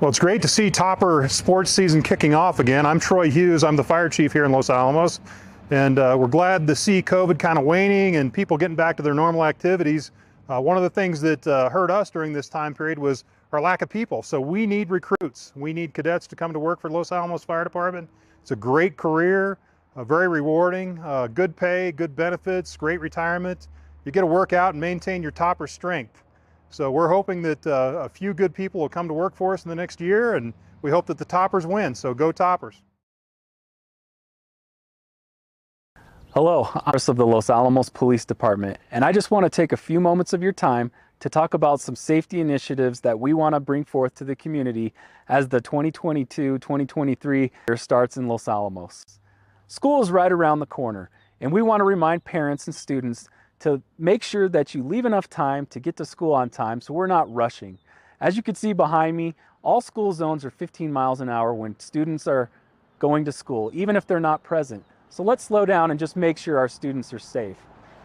Well, it's great to see Topper sports season kicking off again. I'm Troy Hughes. I'm the fire chief here in Los Alamos. And we're glad to see COVID kind of waning and people getting back to their normal activities. One of the things that hurt us during this time period was our lack of people. So we need recruits. We need cadets to come to work for Los Alamos Fire Department. It's a great career, very rewarding, good pay, good benefits, great retirement. You get to work out and maintain your Topper strength. So we're hoping that a few good people will come to work for us in the next year, and we hope that the Toppers win. So go Toppers. Hello, I'm of the Los Alamos Police Department, and I just want to take a few moments of your time to talk about some safety initiatives that we want to bring forth to the community as the 2022-2023 year starts in Los Alamos. School is right around the corner, and we want to remind parents and students to make sure that you leave enough time to get to school on time so we're not rushing. As you can see behind me, all school zones are 15 miles an hour when students are going to school, even if they're not present. So let's slow down and just make sure our students are safe.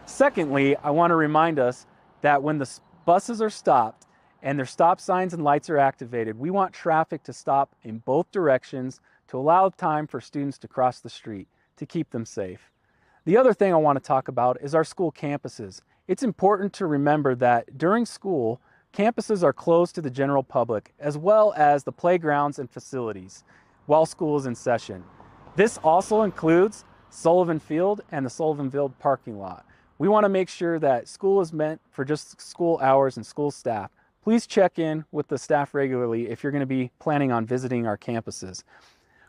Secondly, I want to remind us that when the buses are stopped and their stop signs and lights are activated, we want traffic to stop in both directions to allow time for students to cross the street to keep them safe. The other thing I want to talk about is our school campuses. It's important to remember that during school, campuses are closed to the general public as well as the playgrounds and facilities while school is in session. This also includes Sullivan Field and the Sullivan Field parking lot. We want to make sure that school is meant for just school hours and school staff. Please check in with the staff regularly if you're going to be planning on visiting our campuses.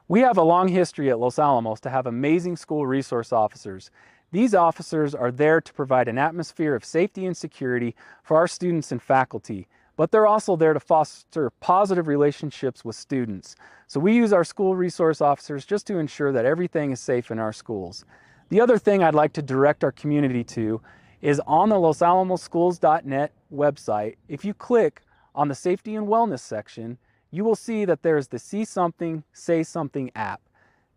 We have a long history at Los Alamos to have amazing school resource officers. These officers are there to provide an atmosphere of safety and security for our students and faculty, but they're also there to foster positive relationships with students. So we use our school resource officers just to ensure that everything is safe in our schools. The other thing I'd like to direct our community to is on the losalamosschools.net website. If you click on the safety and wellness section, you will see that there's the See Something, Say Something app.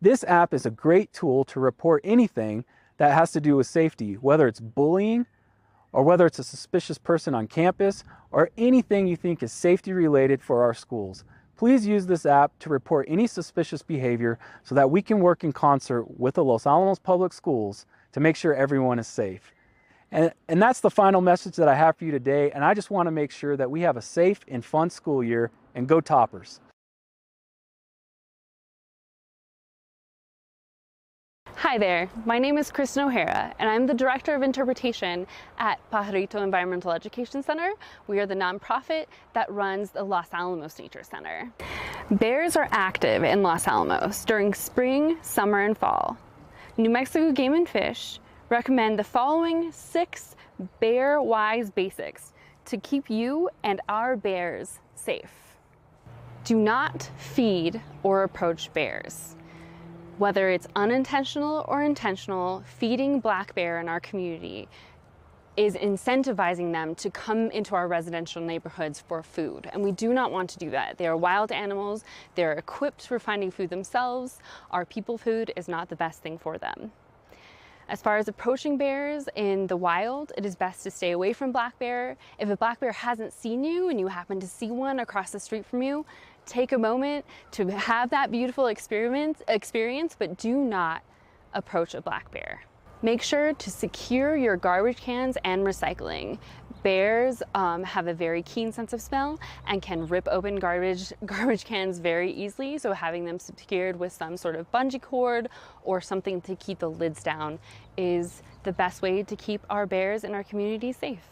This app is a great tool to report anything that has to do with safety, whether it's bullying or whether it's a suspicious person on campus or anything you think is safety related for our schools. Please use this app to report any suspicious behavior so that we can work in concert with the Los Alamos Public Schools to make sure everyone is safe. And that's the final message that I have for you today. And I just want to make sure that we have a safe and fun school year, and go Toppers. Hi there, my name is Kristen O'Hara, and I'm the Director of Interpretation at Pajarito Environmental Education Center. We are the nonprofit that runs the Los Alamos Nature Center. Bears are active in Los Alamos during spring, summer, and fall. New Mexico Game and Fish recommend the following 6 bear-wise basics to keep you and our bears safe. Do not feed or approach bears. Whether it's unintentional or intentional, feeding black bear in our community is incentivizing them to come into our residential neighborhoods for food. And we do not want to do that. They are wild animals. They're equipped for finding food themselves. Our people food is not the best thing for them. As far as approaching bears in the wild, it is best to stay away from black bear. If a black bear hasn't seen you and you happen to see one across the street from you, take a moment to have that beautiful experience, but do not approach a black bear. Make sure to secure your garbage cans and recycling. Bears have a very keen sense of smell and can rip open garbage cans very easily, so having them secured with some sort of bungee cord or something to keep the lids down is the best way to keep our bears in our community safe.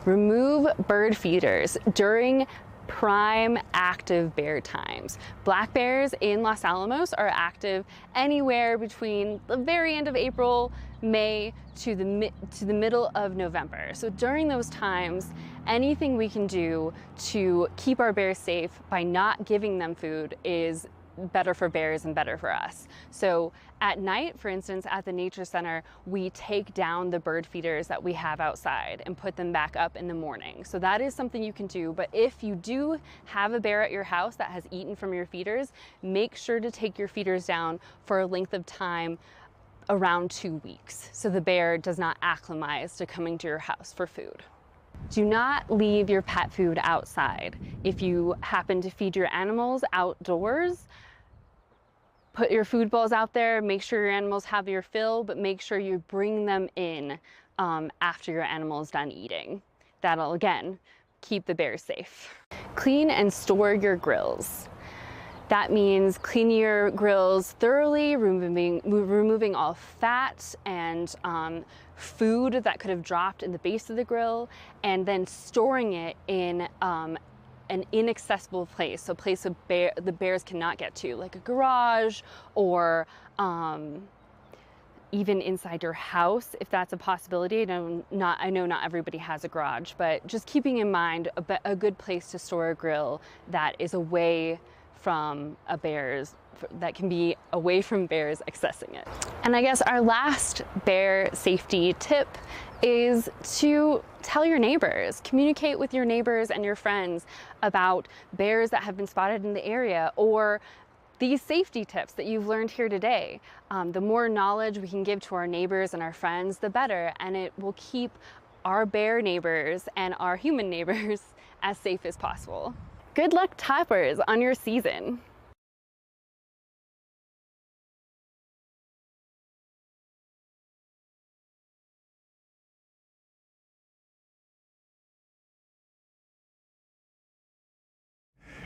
Remove bird feeders during prime active bear times. Black bears in Los Alamos are active anywhere between the very end of April, May to the middle of November. So during those times, anything we can do to keep our bears safe by not giving them food is better for bears and better for us. So at night, for instance, at the Nature Center, we take down the bird feeders that we have outside and put them back up in the morning. So that is something you can do. But if you do have a bear at your house that has eaten from your feeders, make sure to take your feeders down for a length of time around 2 weeks, so the bear does not acclimatize to coming to your house for food. Do not leave your pet food outside. If you happen to feed your animals outdoors, put your food bowls out there, make sure your animals have your fill, but make sure you bring them in after your animal is done eating. That'll, again, keep the bears safe. Clean and store your grills. That means cleaning your grills thoroughly, removing all fat and food that could have dropped in the base of the grill, and then storing it in an inaccessible place, so a place the bears cannot get to, like a garage or even inside your house, if that's a possibility. I know not everybody has a garage, but just keeping in mind a good place to store a grill that is away from that can be away from bears accessing it. And I guess our last bear safety tip is to tell your neighbors, communicate with your neighbors and your friends about bears that have been spotted in the area, or these safety tips that you've learned here today. The more knowledge we can give to our neighbors and our friends, the better, and it will keep our bear neighbors and our human neighbors as safe as possible. Good luck, toppers, on your season.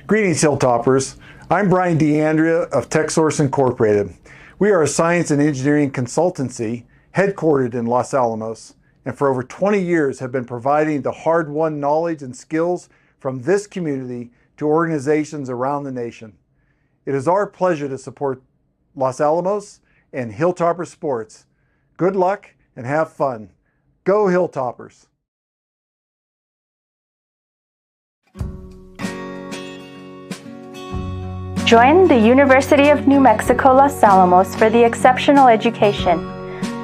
Greetings, Hilltoppers. I'm Brian DeAndrea of TechSource Incorporated. We are a science and engineering consultancy headquartered in Los Alamos, and for over 20 years have been providing the hard-won knowledge and skills from this community to organizations around the nation. It is our pleasure to support Los Alamos and Hilltopper sports. Good luck and have fun. Go Hilltoppers! Join the University of New Mexico Los Alamos for the exceptional education.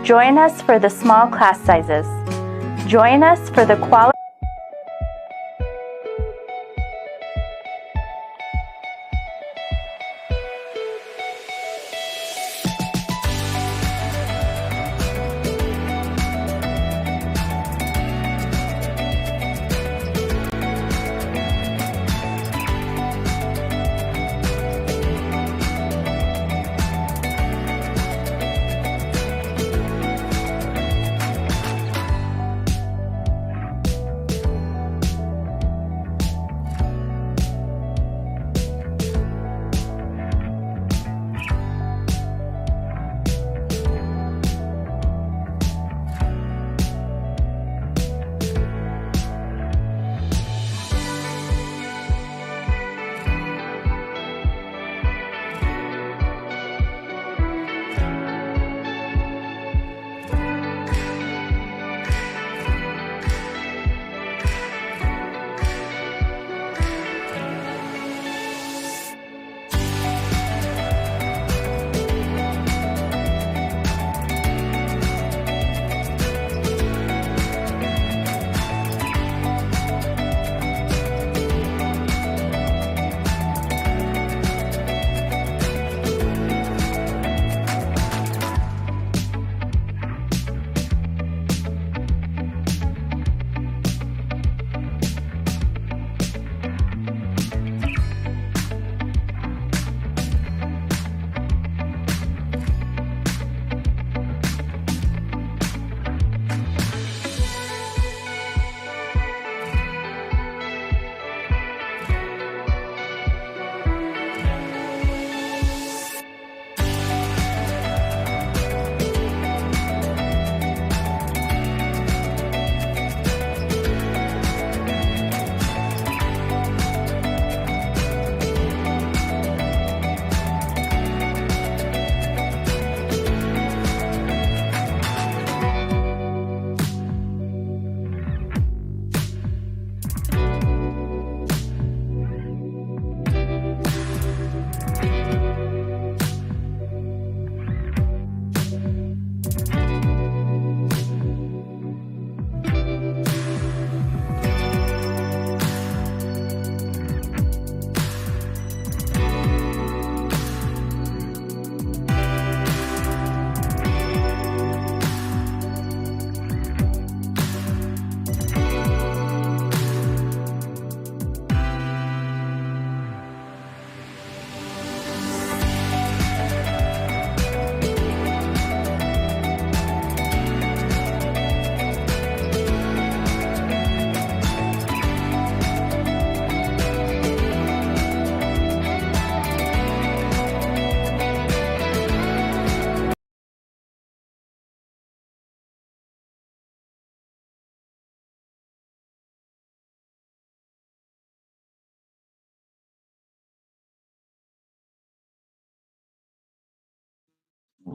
Join us for the small class sizes. Join us for the quality.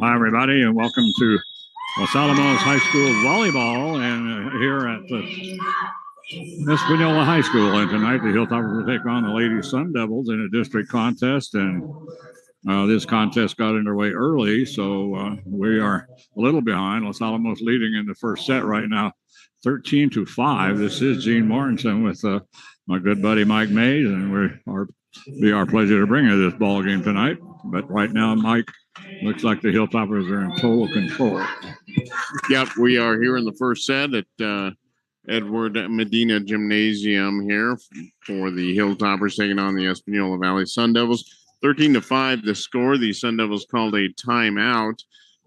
Hi, everybody, and welcome to Los Alamos High School Volleyball, and here at the Espanola High School. And tonight, the Hilltoppers will take on the Lady Sun Devils in a district contest, and this contest got underway early, so we are a little behind. Los Alamos leading in the first set right now, 13-5. This is Gene Mortensen with my good buddy Mike Mays, and be our pleasure to bring you this ball game tonight. But right now, Mike, looks like the Hilltoppers are in total control. Yep, we are here in the first set at Edward Medina Gymnasium here for the Hilltoppers taking on the Espanola Valley Sun Devils. 13-5 the score. The Sun Devils called a timeout.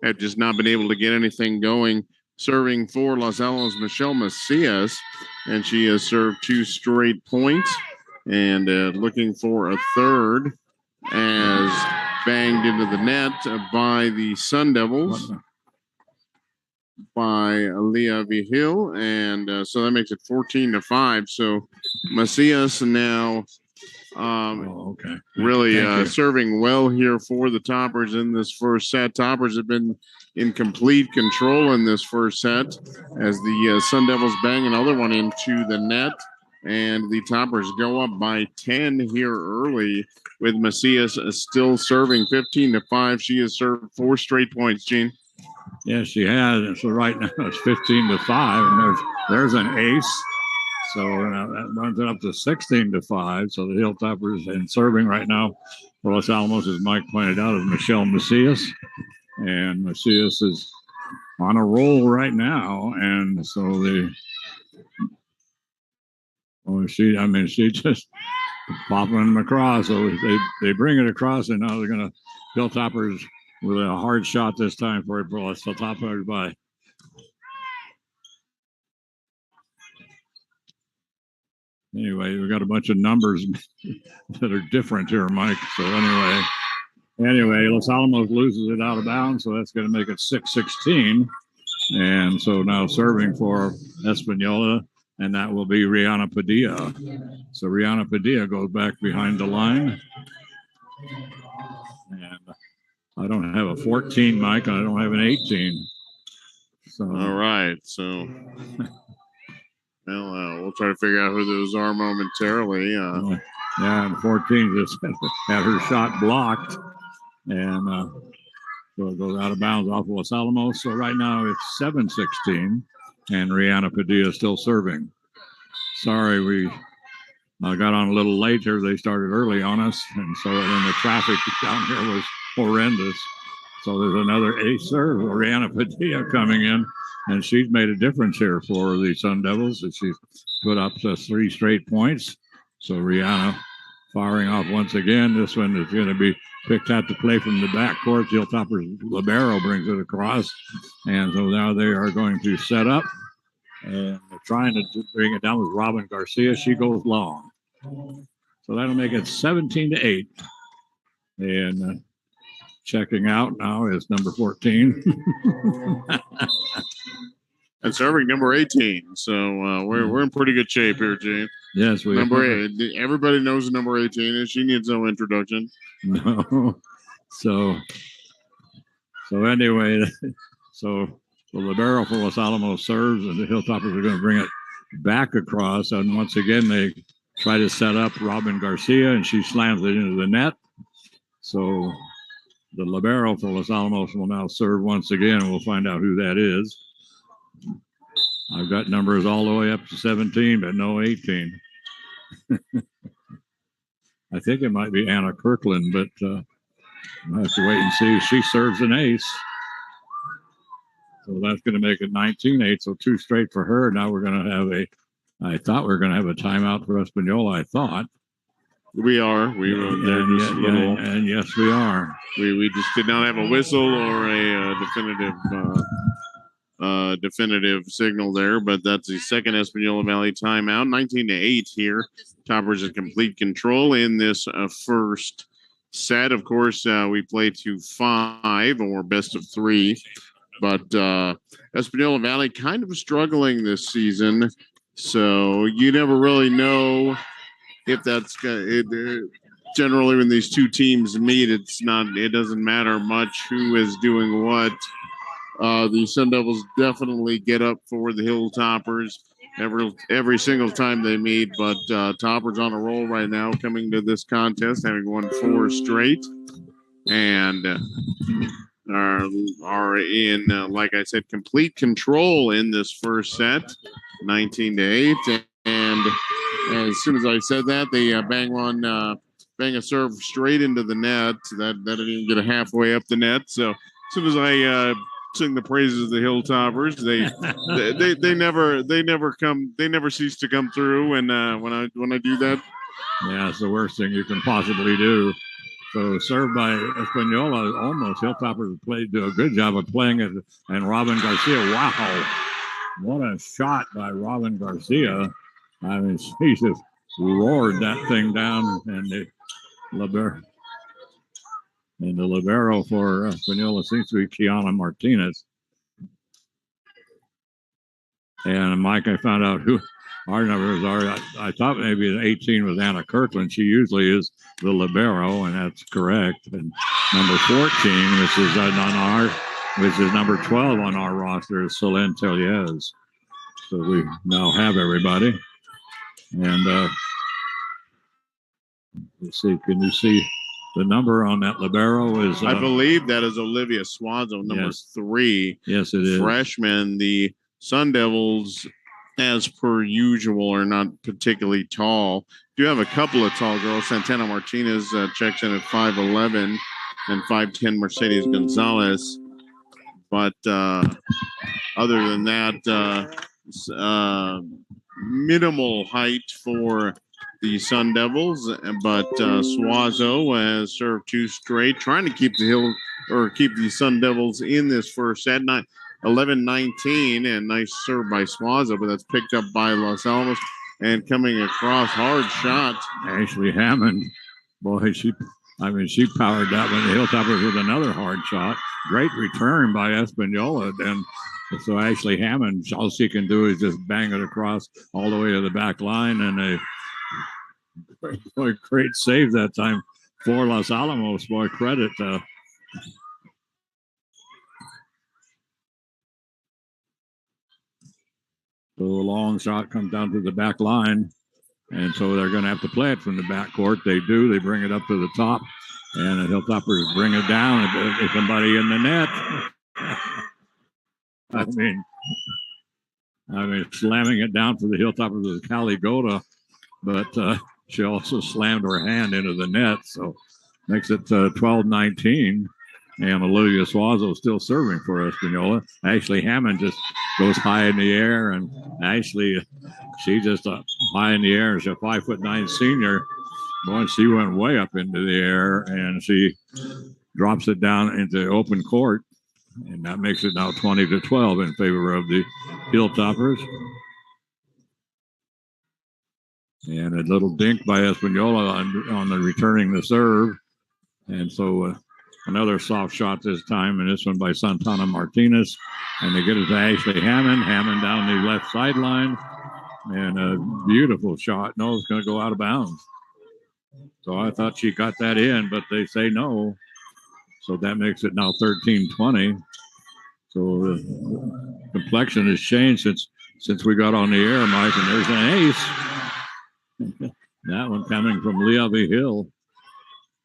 Have just not been able to get anything going. Serving for Los Alamos, Michelle Macias, and she has served 2 straight points. And looking for a third as banged into the net by the Sun Devils by Leah Vigil, and so that makes it 14-5. So Macias now really serving well here for the Toppers in this first set. Toppers have been in complete control in this first set as the Sun Devils bang another one into the net. And the Toppers go up by 10 here early with Macias still serving 15-5. She has served 4 straight points, Gene. Yes, she has. So right now it's 15-5, and there's an ace. So that runs it up to 16-5. So the Hilltoppers in serving right now for Los Alamos, as Mike pointed out, is Michelle Macias. And Macias is on a roll right now. And so she just popping them across. So they bring it across, and now they're going to Hilltoppers with a hard shot this time for Los Hilltoppers by. Anyway, we got a bunch of numbers that are different here, Mike. So anyway, Los Alamos loses it out of bounds, so that's going to make it 6-16. And so now serving for Espanola, and that will be Rihanna Padilla. So Rihanna Padilla goes back behind the line. And I don't have a 14, Mike, and I don't have an 18. So all right. So we'll try to figure out who those are momentarily. And 14 just had her shot blocked. And so it goes out of bounds off of Los Alamos. So right now it's 7-16. And Rihanna Padilla still serving. Sorry, we got on a little late here. They started early on us, and so then the traffic down here was horrendous. So there's another ace serve, Rihanna Padilla coming in, and she's made a difference here for the Sun Devils. And she's put up 3 straight points. So Rihanna firing off once again. This one is going to be picked out to play from the backcourt. Hilltoppers Libero brings it across, and so now they are going to set up. And they're trying to bring it down with Robin Garcia. She goes long. So that'll make it 17-8. And checking out now is number 14. And serving number 18. So we're in pretty good shape here, Gene. Yes, we number 8. Everybody knows who number 18 is. She needs no introduction. No. So anyway, so the libero for Los Alamos serves, and the Hilltoppers are going to bring it back across. And once again, they try to set up Robin Garcia, and she slams it into the net. So the libero for Los Alamos will now serve once again, and we'll find out who that is. I've got numbers all the way up to 17, but no 18. I think it might be Anna Kirkland, but I'll have to wait and see. She serves an ace. So that's going to make it 19-8. So 2 straight for her. Now we're going to have I thought we were going to have a timeout for Espanola, I thought. We are. And yes, we are. We just did not have a whistle or a definitive signal there, but that's the second Espanola Valley timeout. 19-8 here. Toppers in complete control in this first set. Of course, we play to 5 or best of 3. But Espanola Valley kind of struggling this season, so you never really know if that's generally when these two teams meet, it doesn't matter much who is doing what. The Sun Devils definitely get up for the Hilltoppers every single time they meet, but Toppers on a roll right now, coming to this contest, having won 4 straight, and are in, like I said, complete control in this first set, 19-8. And as soon as I said that, they bang a serve straight into the net. That didn't even get halfway up the net. So as soon as I sing the praises of the Hilltoppers, they never cease to come through. And when I do that, yeah, it's the worst thing you can possibly do. So served by Espanola, almost Hilltoppers do a good job of playing it. And Robin Garcia, wow, what a shot by Robin Garcia. I mean, she just roared that thing down, and the libero for Espanola seems to be Ariana Martinez. And Mike, I found out who our numbers are. I thought maybe the 18 was Anna Kirkland. She usually is the libero, and that's correct. And number 14, which is number 12 on our roster, is Selene Teliez. So we now have everybody. And let's see, can you see the number on that libero is? I believe that is Olivia Suazo, number 3. Yes, it is. Freshman. The Sun Devils, as per usual, are not particularly tall. Do have a couple of tall girls. Santana Martinez checks in at 5'11", and 5'10" Mercedes Gonzalez. But other than that, minimal height for the Sun Devils. But Suazo has served 2 straight, trying to keep the Sun Devils in this first set. 11-19, and nice serve by Suazo, but that's picked up by Los Alamos, and coming across, hard shot. Ashley Hammond, boy, she powered that one. The Hilltoppers with another hard shot. Great return by Espanola, and so Ashley Hammond, all she can do is just bang it across all the way to the back line, and a great save that time for Los Alamos. Boy, credit. So a long shot comes down to the back line, and so they're going to have to play it from the back court. They do. They bring it up to the top, and the Hilltoppers bring it down. If somebody in the net. I mean, slamming it down for the Hilltoppers was Callie Goda, but she also slammed her hand into the net, so makes it 12-19. And Olivia Suazo still serving for Espanola. Ashley Hammond just goes high in the air, and Ashley, she just high in the air. She's a 5'9" senior. Boy, she went way up into the air, and she drops it down into open court, and that makes it now 20-12 in favor of the Hilltoppers. And a little dink by Espanola on the returning the serve, and so. Another soft shot this time, and this one by Santana Martinez. And they get it to Ashley Hammond. Hammond down the left sideline. And a beautiful shot. No, it's going to go out of bounds. So I thought she got that in, but they say no. So that makes it now 13-20. So the complexion has changed since we got on the air, Mike. And there's an ace. That one coming from Leavi Hill.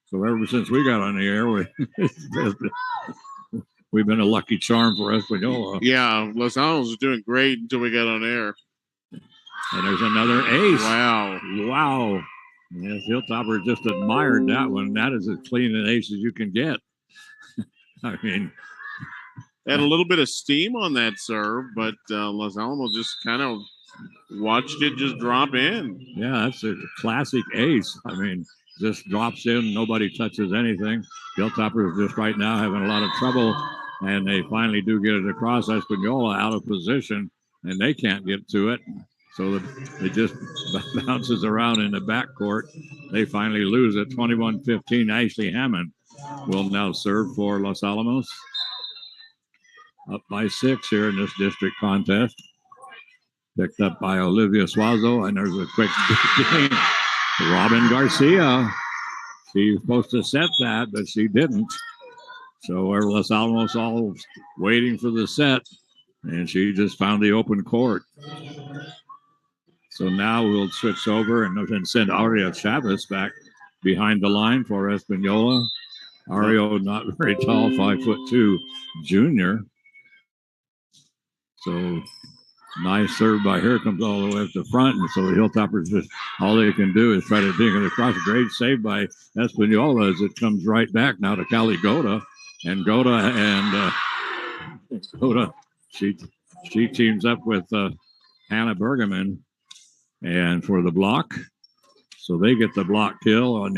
So ever since we got on the air, we've been a lucky charm for Espanola. Yeah, Los Alamos was doing great until we got on air. And there's another ace. Wow. Yes, Hilltopper just admired that one. That is as clean an ace as you can get. I mean, had a little bit of steam on that serve, but Los Alamos just kind of watched it just drop in. Yeah, that's a classic ace. I mean, just drops in, nobody touches anything. Hilltoppers just right now having a lot of trouble, and they finally do get it across. Espanola out of position, and they can't get to it. So it just bounces around in the backcourt. They finally lose it, 21-15. Ashley Hammond will now serve for Los Alamos. Up by 6 here in this district contest. Picked up by Olivia Suazo, and there's a quick game. Robin Garcia She was supposed to set that, but she didn't. So Los Alamos all waiting for the set, and she just found the open court. So now we'll switch over and send Ariana Chavez back behind the line for Espanola. Ario, not very tall, 5'2" junior. So nice serve by her, comes all the way up the front. And so the Hilltoppers just, all they can do is try to dig it across. Great save by Espanola as it comes right back now to Cali Goda. And Goda, she teams up with Hannah Bergerman and for the block. So they get the block kill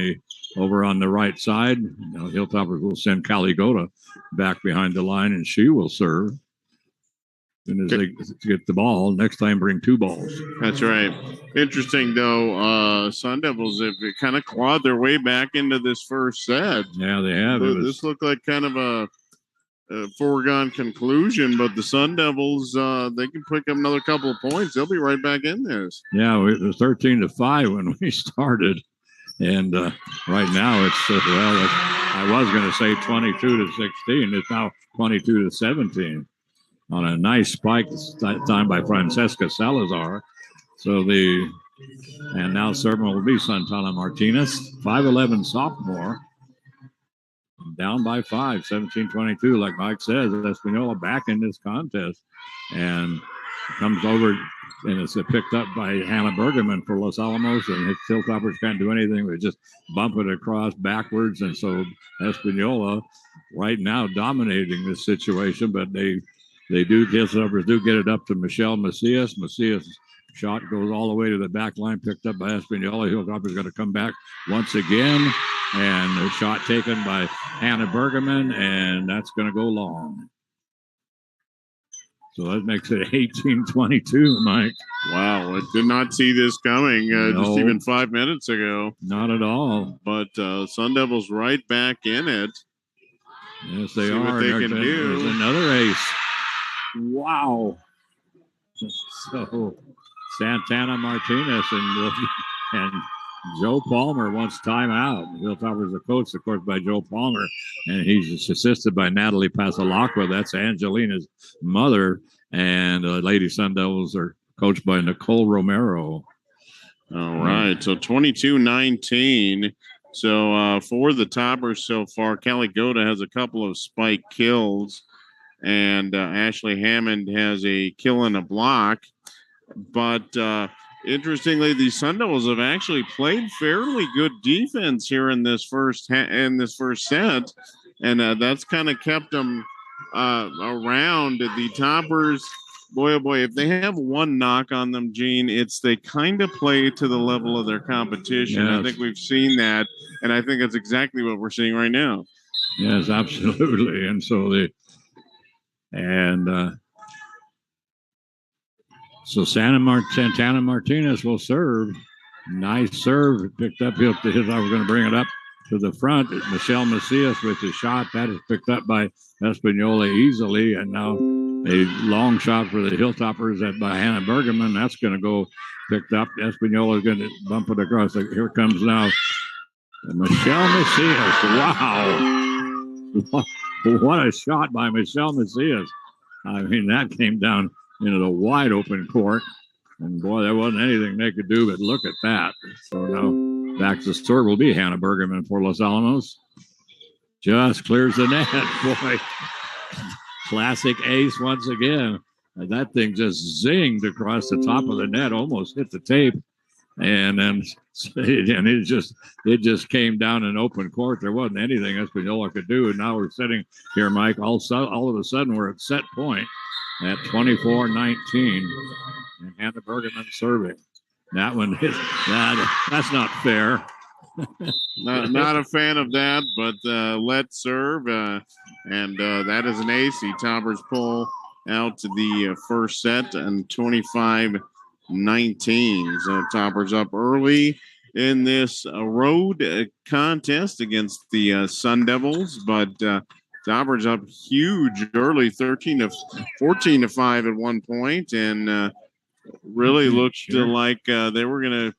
over on the right side. Now Hilltoppers will send Cali Goda back behind the line, and she will serve. And as they get the ball, next time bring 2 balls. That's right. Interesting, though, Sun Devils have kind of clawed their way back into this first set. Yeah, they have. This looked like kind of a foregone conclusion, but the Sun Devils, they can pick up another couple of points. They'll be right back in this. Yeah, it was 13-5 when we started. And right now it's, I was going to say 22-16. It's now 22-17. On a nice spike time by Francesca Salazar. And now serving will be Santana Martinez, 5'11" sophomore. Down by 5, 17-22. Like Mike says, Espanola back in this contest. And comes over, and it's picked up by Hannah Bergerman for Los Alamos. And his Hilltoppers can't do anything but just bump it across backwards. And so Espanola right now dominating this situation, but Hilltoppers do get it up to Michelle Macias. Macias' shot goes all the way to the back line, picked up by Espanola. Hilltoppers going to come back once again. And a shot taken by Hannah Bergerman, and that's going to go long. So that makes it 18-22, Mike. Wow, I did not see this coming just even 5 minutes ago. Not at all. But Sun Devils right back in it. Yes, they see are. What they can do. There's another ace. Wow. So Santana Martinez and Joe Palmer wants timeout. Hilltoppers are coached, of course, by Joe Palmer, and he's assisted by Natalie Pasalacqua. That's Angelina's mother, and Lady Sun Devils are coached by Nicole Romero. All right, so 22-19. So for the Toppers so far, Cali Goda has a couple of spike kills, and Ashley Hammond has a kill and a block. But interestingly, the Sun Devils have actually played fairly good defense here in this first set, and that's kind of kept them around. The Toppers, boy, oh boy, if they have one knock on them, Gene, it's they kind of play to the level of their competition. Yes. I think we've seen that, and I think that's exactly what we're seeing right now. Yes, absolutely. And so So Santana Martinez will serve. Nice serve. Picked up. I was going to bring it up to the front. Michelle Macias with the shot. That is picked up by Espanola easily. And now a long shot for the Hilltoppers by Hannah Bergerman. That's going to go picked up. Espanola is going to bump it across. Here comes now Michelle Macias. Wow. What a shot by Michelle Macias. I mean, that came down into the wide open court. And boy, there wasn't anything they could do but look at that. So now back to the serve will be Hannah Bergerman for Los Alamos. Just clears the net. Boy, classic ace once again. And that thing just zinged across the top of the net, almost hit the tape. And then it just came down in open court. There wasn't anything Espanola could do. And now we're sitting here, Mike. All of a sudden, we're at set point at 24-19. And Hannah Bergerman serving. That one hit. That's not fair. not a fan of that, but let's serve. And that is an ace. The Toppers pull out to the first set and 25-19. So Toppers up early in this road contest against the Sun Devils, but Toppers up huge early, 14-5 at one point, and really looked like they were going to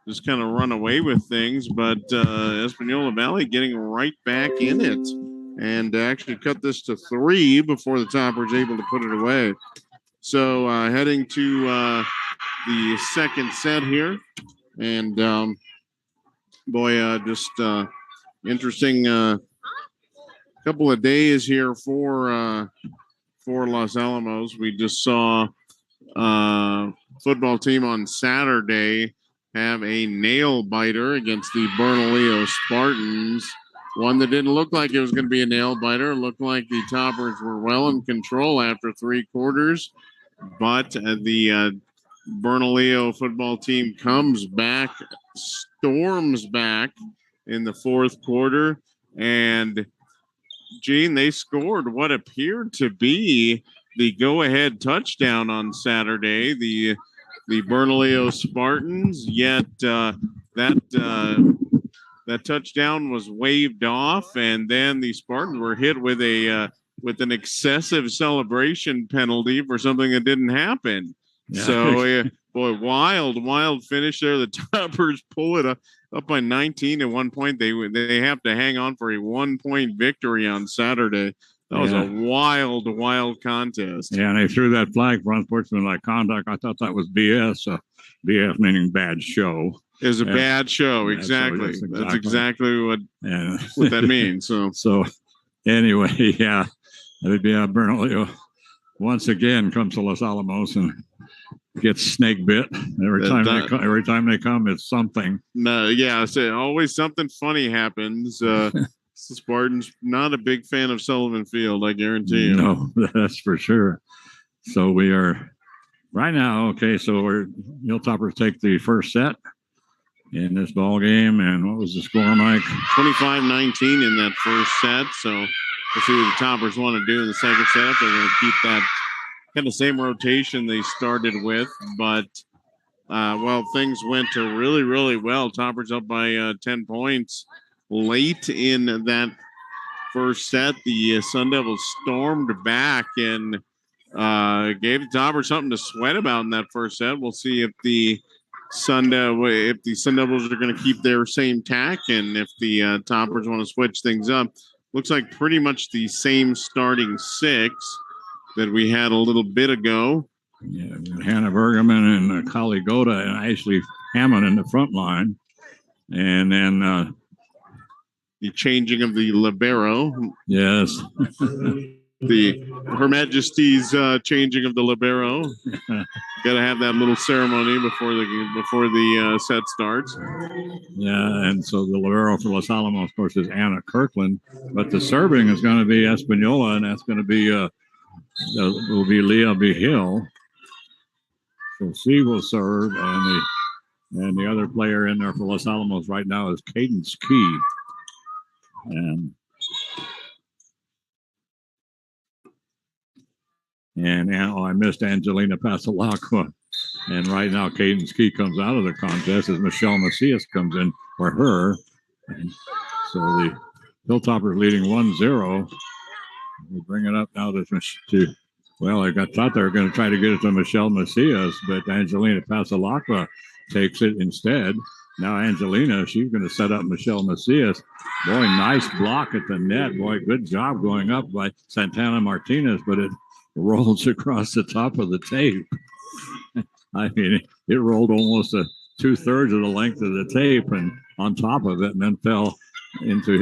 just kind of run away with things, but Espanola Valley getting right back in it and actually cut this to 3 before the Toppers able to put it away. So heading to the second set here, and just interesting couple of days here for Los Alamos. We just saw football team on Saturday have a nail biter against the Bernalillo Spartans. One that didn't look like it was going to be a nail biter. It looked like the Toppers were well in control after 3 quarters, but the Bernalillo football team comes back, storms back in the 4th quarter, and Gene, they scored what appeared to be the go-ahead touchdown on Saturday. The Bernalillo Spartans, yet that touchdown was waved off, and then the Spartans were hit with an excessive celebration penalty for something that didn't happen. Yeah. So, boy, wild finish there. The Toppers pull it up by 19 at one point. They have to hang on for a 1-point victory on Saturday. That was a wild contest. Yeah, and they threw that flag for unsportsmanlike conduct. I thought that was BS. BS meaning bad show. It was a bad show, exactly. So that's exactly what that means. So anyway, yeah, Bernalillo once again comes to Los Alamos and gets snake bit. Every time they come, it's something. No, yeah, always something funny happens. Spartans not a big fan of Sullivan Field, I guarantee you. No, that's for sure. So we are right now. Okay, so Hilltoppers take the first set in this ball game, and what was the score, Mike? 25-19 in that first set. So let's see what the Toppers want to do in the second set. If they're going to keep that kind of same rotation they started with, but things went to really well. Toppers up by 10 points. Late in that first set, the Sun Devils stormed back and gave the Toppers something to sweat about in that first set. We'll see if the Sun Devils are going to keep their same tack, and if the Toppers want to switch things up. Looks like pretty much the same starting 6 that we had a little bit ago. Yeah, Hannah Bergerman and Kali Goda and Ashley Hammond in the front line, and then. The changing of the libero. Yes. Her Majesty's changing of the libero. Got to have that little ceremony before the set starts. Yeah, and so the libero for Los Alamos, of course, is Anna Kirkland, but the serving is going to be Espanola, and that's going to be will be Leah B. Hill. So she will serve, and the other player in there for Los Alamos right now is Cadence Key. And I missed Angelina Pasalacqua. And right now, Cadence Key comes out of the contest as Michelle Macias comes in for her. And so the Hilltoppers leading 1-0. We bring it up now I thought they were going to try to get it to Michelle Macias, but Angelina Pasalacqua takes it instead. Now Angelina, she's going to set up Michelle Macias. Boy, nice block at the net. Boy, good job going up by Santana Martinez, but it rolls across the top of the tape. I mean, it rolled almost 2/3 of the length of the tape and on top of it, and then fell into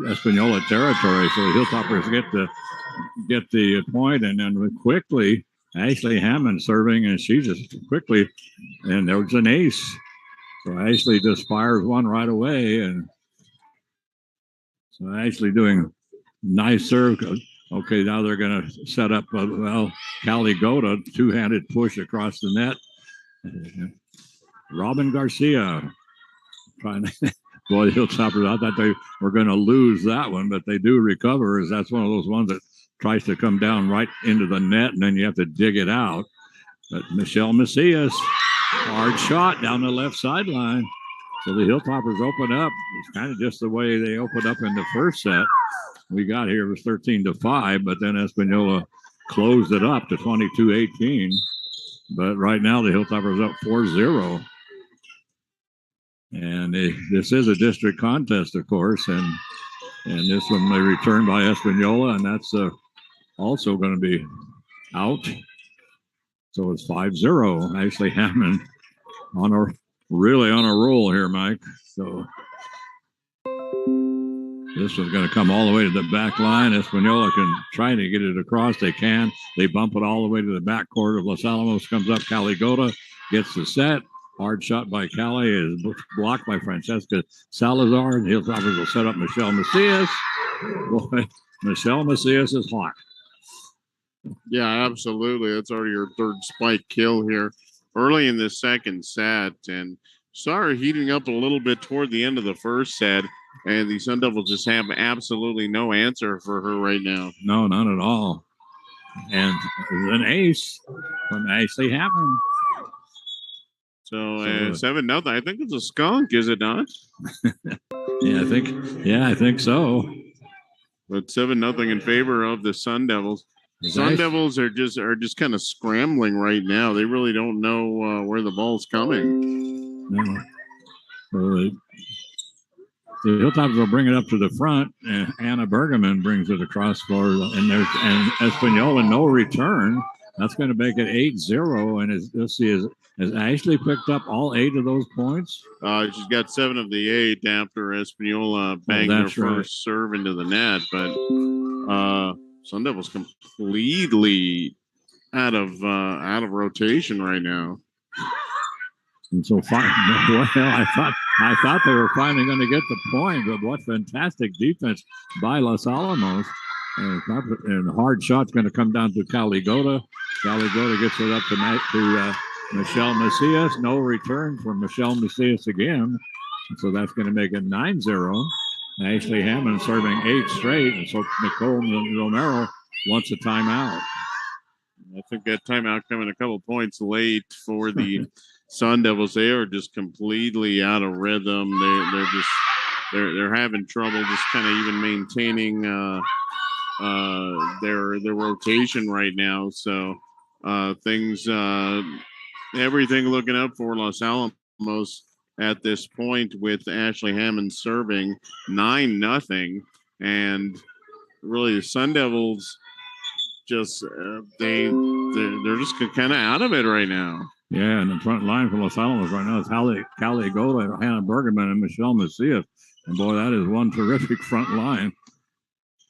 Espanola territory. So the Hilltoppers get the point, and then quickly Ashley Hammond serving, and she just quickly, and there was an ace. So Ashley just fires one right away, and so Ashley doing nice serve. Okay, now they're going to set up, Kali Goda, 2-handed push across the net. Robin Garcia trying to, boy, the Hilltoppers, I thought they were going to lose that one, but they do recover, as that's one of those ones that tries to come down right into the net, and then you have to dig it out. But Michelle Macias, hard shot down the left sideline. So the Hilltoppers open up. It's kind of just the way they opened up in the first set. We got here, it was 13-5, but then Espanola closed it up to 22-18. But right now the Hilltoppers up 4-0. And this is a district contest, of course, and this one they returned by Espanola, and that's also going to be out. So it's 5-0. Ashley Hammond really on a roll here, Mike. So this one's going to come all the way to the back line. Espanola can try to get it across. They can. They bump it all the way to the back court of Los Alamos. Comes up. Caligota gets the set. Hard shot by Cali is blocked by Francesca Salazar. And Hilltoppers will set up Michelle Macias. Boy, Michelle Macias is hot. Yeah, absolutely. That's already her third spike kill here early in the second set, and started heating up a little bit toward the end of the first set. And the Sun Devils just have absolutely no answer for her right now. No, none at all. And an ace from Ashley Hammond. So 7-0. I think it's a skunk, is it not? Yeah, I think so. But 7-0 in favor of the Sun Devils. Sun Devils are just kind of scrambling right now. They really don't know where the ball's coming. No. So the Hilltoppers will bring it up to the front, and Anna Bergman brings it across for, and Espanola no return. That's going to make it 8-0. And let's see, has Ashley picked up all 8 of those points? She's got 7 of the 8 after Espanola banged her first serve into the net, but Sun Devils completely out of rotation right now. And so well, I thought they were finally going to get the point, but what fantastic defense by Los Alamos. And hard shot's going to come down to Caligota. Caligota gets it up to Michelle Macias. No return from Michelle Macias again. So that's going to make it 9-0. Ashley Hammond serving 8 straight. And so Nicole Romero wants a timeout. I think that timeout coming a couple points late for the Sun Devils. They are just completely out of rhythm. They're having trouble just kind of even maintaining their rotation right now. So everything looking up for Los Alamos at this point, with Ashley Hammond serving 9-0, and really the Sun Devils just they're just kind of out of it right now. Yeah, and the front line for Los Alamos right now is Caligota, Hannah Bergman, and Michelle Macias. And boy, that is one terrific front line.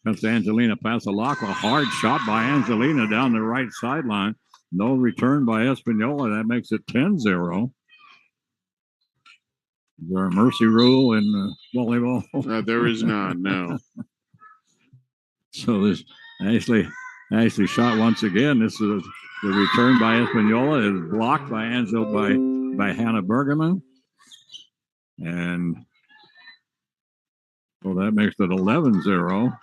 That's Angelina Pasalacqua. Hard shot by Angelina down the right sideline. No return by Espanola. That makes it 10-0. Is there a mercy rule in volleyball? There is not, no. So this Ashley shot once again. This is the return by Espanola is blocked by by Hannah Bergman. And well, that makes it 11-0.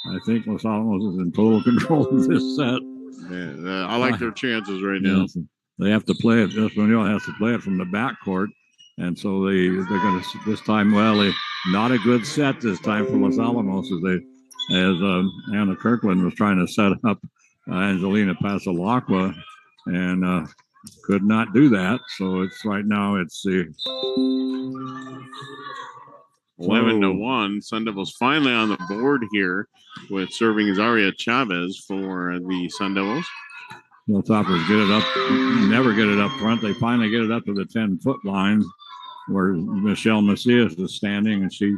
I think Los Alamos is in total control of this set. Yeah, I like their chances right now. They have to play it. Espanola has to play it from the backcourt. And so they're going to this time. Well, not a good set this time for Los Alamos, as Anna Kirkland was trying to set up Angelina Pasalacqua and could not do that. So it's right now it's the 11-1. Sun Devils finally on the board here with serving Zaria Chavez for the Sun Devils. Hilltoppers get it up, never get it up front. They finally get it up to the 10-foot line where Michelle Macias is standing, and she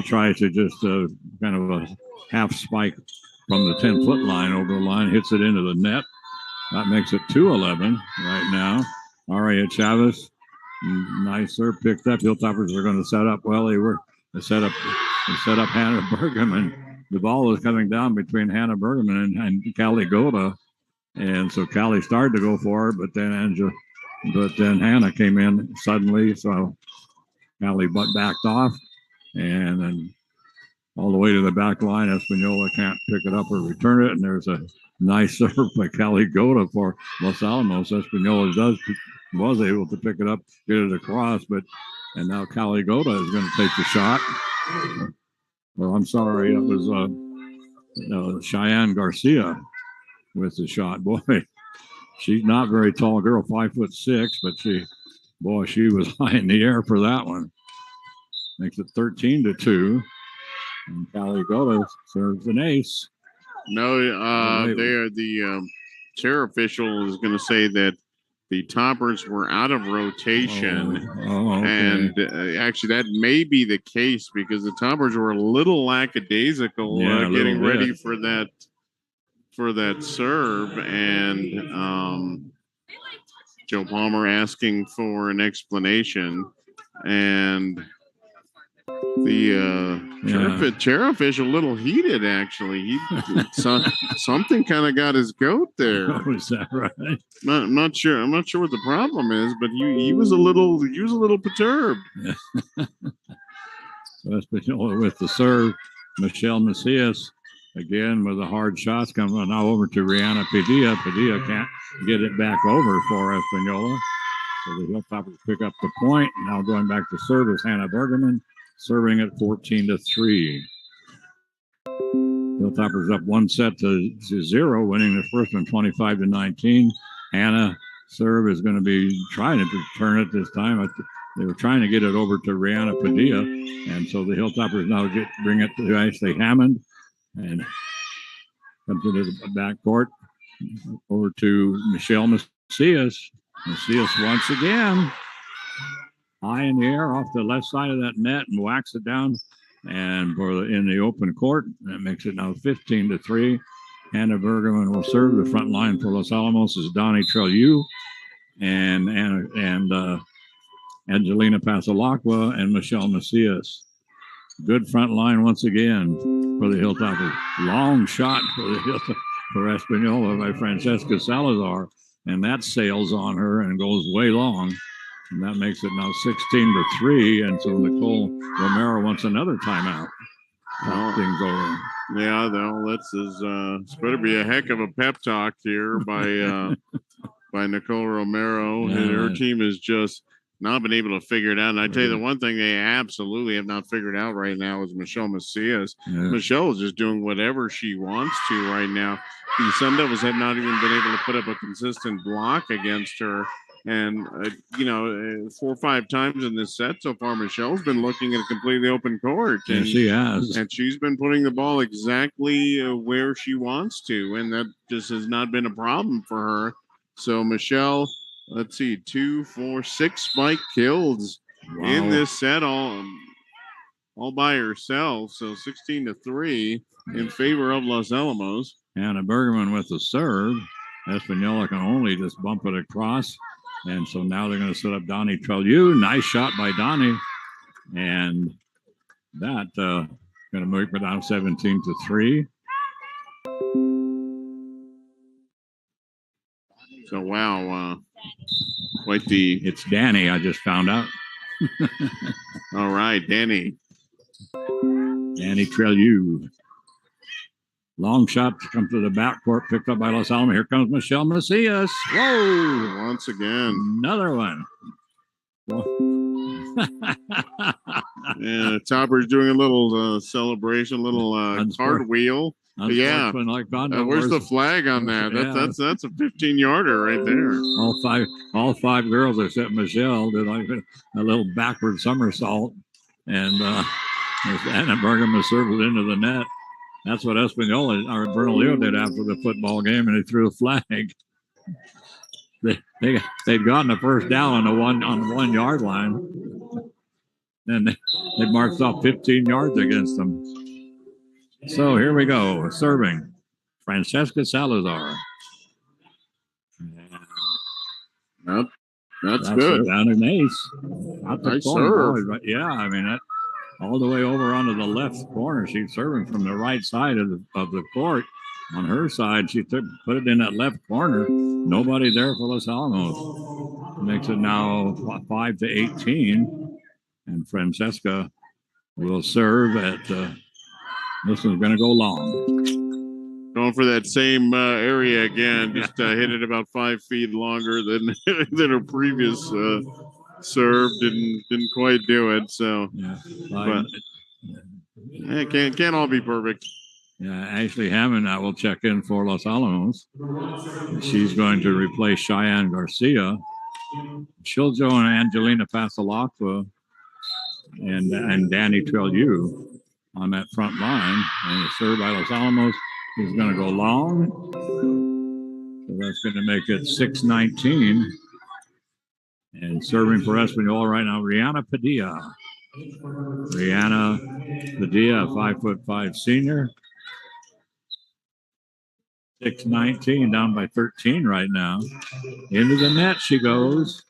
tries to just kind of a half spike from the 10-foot line over the line, hits it into the net. That makes it 2-11 right now. Aria Chavez, nice serve picked up. Hilltoppers are going to set up. Well, they set up Hannah Bergman. The ball was coming down between Hannah Bergman and Caligota. And so Callie started to go for her, but then Hannah came in suddenly, so Callie backed off, and then all the way to the back line. Espanola can't pick it up or return it, and there's a nice serve by Caligota for Los Alamos. Espanola was able to pick it up, get it across, and now Caligota is going to take the shot. Well, I'm sorry, it was Cheyenne Garcia with the shot. Boy, she's not very tall girl, 5'6", but Boy, she was high in the air for that one. Makes it 13-2. And Caligola serves an ace. No, the chair official is going to say that the toppers were out of rotation. Okay. And actually, that may be the case because the toppers were a little lackadaisical getting ready for that serve. And Joe Palmer asking for an explanation. And the chair official a little heated, actually. Something kind of got his goat there. Oh, is that right? I'm not sure what the problem is, but he was a little perturbed. So Espanola with the serve. Michelle Macias again with the hard shots coming now over to Ariana Padilla. Padilla can't get it back over for Espanola. So the Hilltoppers pick up the point. Now going back to service, Hannah Bergerman serving at 14-3. Hilltoppers up 1-0, winning the first one 25-19. Hannah serve is going to be trying to turn it this time. They were trying to get it over to Rihanna Padilla, and so the Hilltoppers now bring it to Ashley Hammond, and comes into the backcourt over to Michelle Macias. Macias once again high in the air off the left side of that net and whacks it down, and in the open court, that makes it now 15-3. Hannah Bergerman will serve. The front line for Los Alamos is Donnie Trelieu and Angelina Pasalacqua and Michelle Macias. Good front line once again for the Hilltoppers. Long shot for Espanola by Francesca Salazar, and that sails on her and goes way long. And that makes it now 16-3. And so Nicole Romero wants another timeout. Things over. Yeah, no, this better be a heck of a pep talk here by Nicole Romero. Yeah. And her team has just not been able to figure it out. And I tell you, the one thing they absolutely have not figured out right now is Michelle Macias. Yeah. Michelle is just doing whatever she wants to right now. The Sun Devils have not even been able to put up a consistent block against her. And, 4 or 5 times in this set so far, Michelle's been looking at a completely open court. And she has. And she's been putting the ball exactly where she wants to. And that just has not been a problem for her. So, Michelle, let's see, 2, 4, 6 spike kills in this set all by herself. So, 16-3 in favor of Los Alamos. Hannah Bergerman with the serve. Espanola can only just bump it across. And so now they're going to set up Donnie Trelieu. Nice shot by Donnie. And that going to move it down 17-3. So, wow. Quite the... It's Danny, I just found out. All right, Danny Trelieu. Long shot comes to the backcourt, picked up by Los Alamos. Here comes Michelle Macias. Whoa! Once again. Another one. Yeah, Topper's doing a little celebration, a little cartwheel. Yeah. Like where's the flag on that? That's a 15-yarder right there. All five girls except Michelle did like a little backward somersault. And Anna Bergerman served it into the net. That's what Espanola or Bernalillo did after the football game, and they threw a flag. They'd gotten the first down on the 1 yard line. Then they marched off 15 yards against them. So here we go, serving Francesca Salazar. Yep, that's good. Down an ace. Nice serve. But yeah, I mean that. All the way over onto the left corner. She's serving from the right side of the court. On her side, she put it in that left corner. Nobody there for Los Alamos. Makes it now 5-18. And Francesca will serve at, this one's going to go long. Going for that same area again. Just hit it about 5 feet longer than her previous serve. Didn't quite do it. So, but it can't all be perfect. Yeah, Ashley Hammond will check in for Los Alamos. She's going to replace Cheyenne Garcia. Shiljo and Angelina Pasalakwa and Danny Trelieu on that front line. And the serve by Los Alamos is going to go long. So that's going to make it 6-19. And serving for Espanola right now, Rihanna Padilla. Rihanna Padilla, 5'5" senior. 6-19, down by 13 right now. Into the net she goes.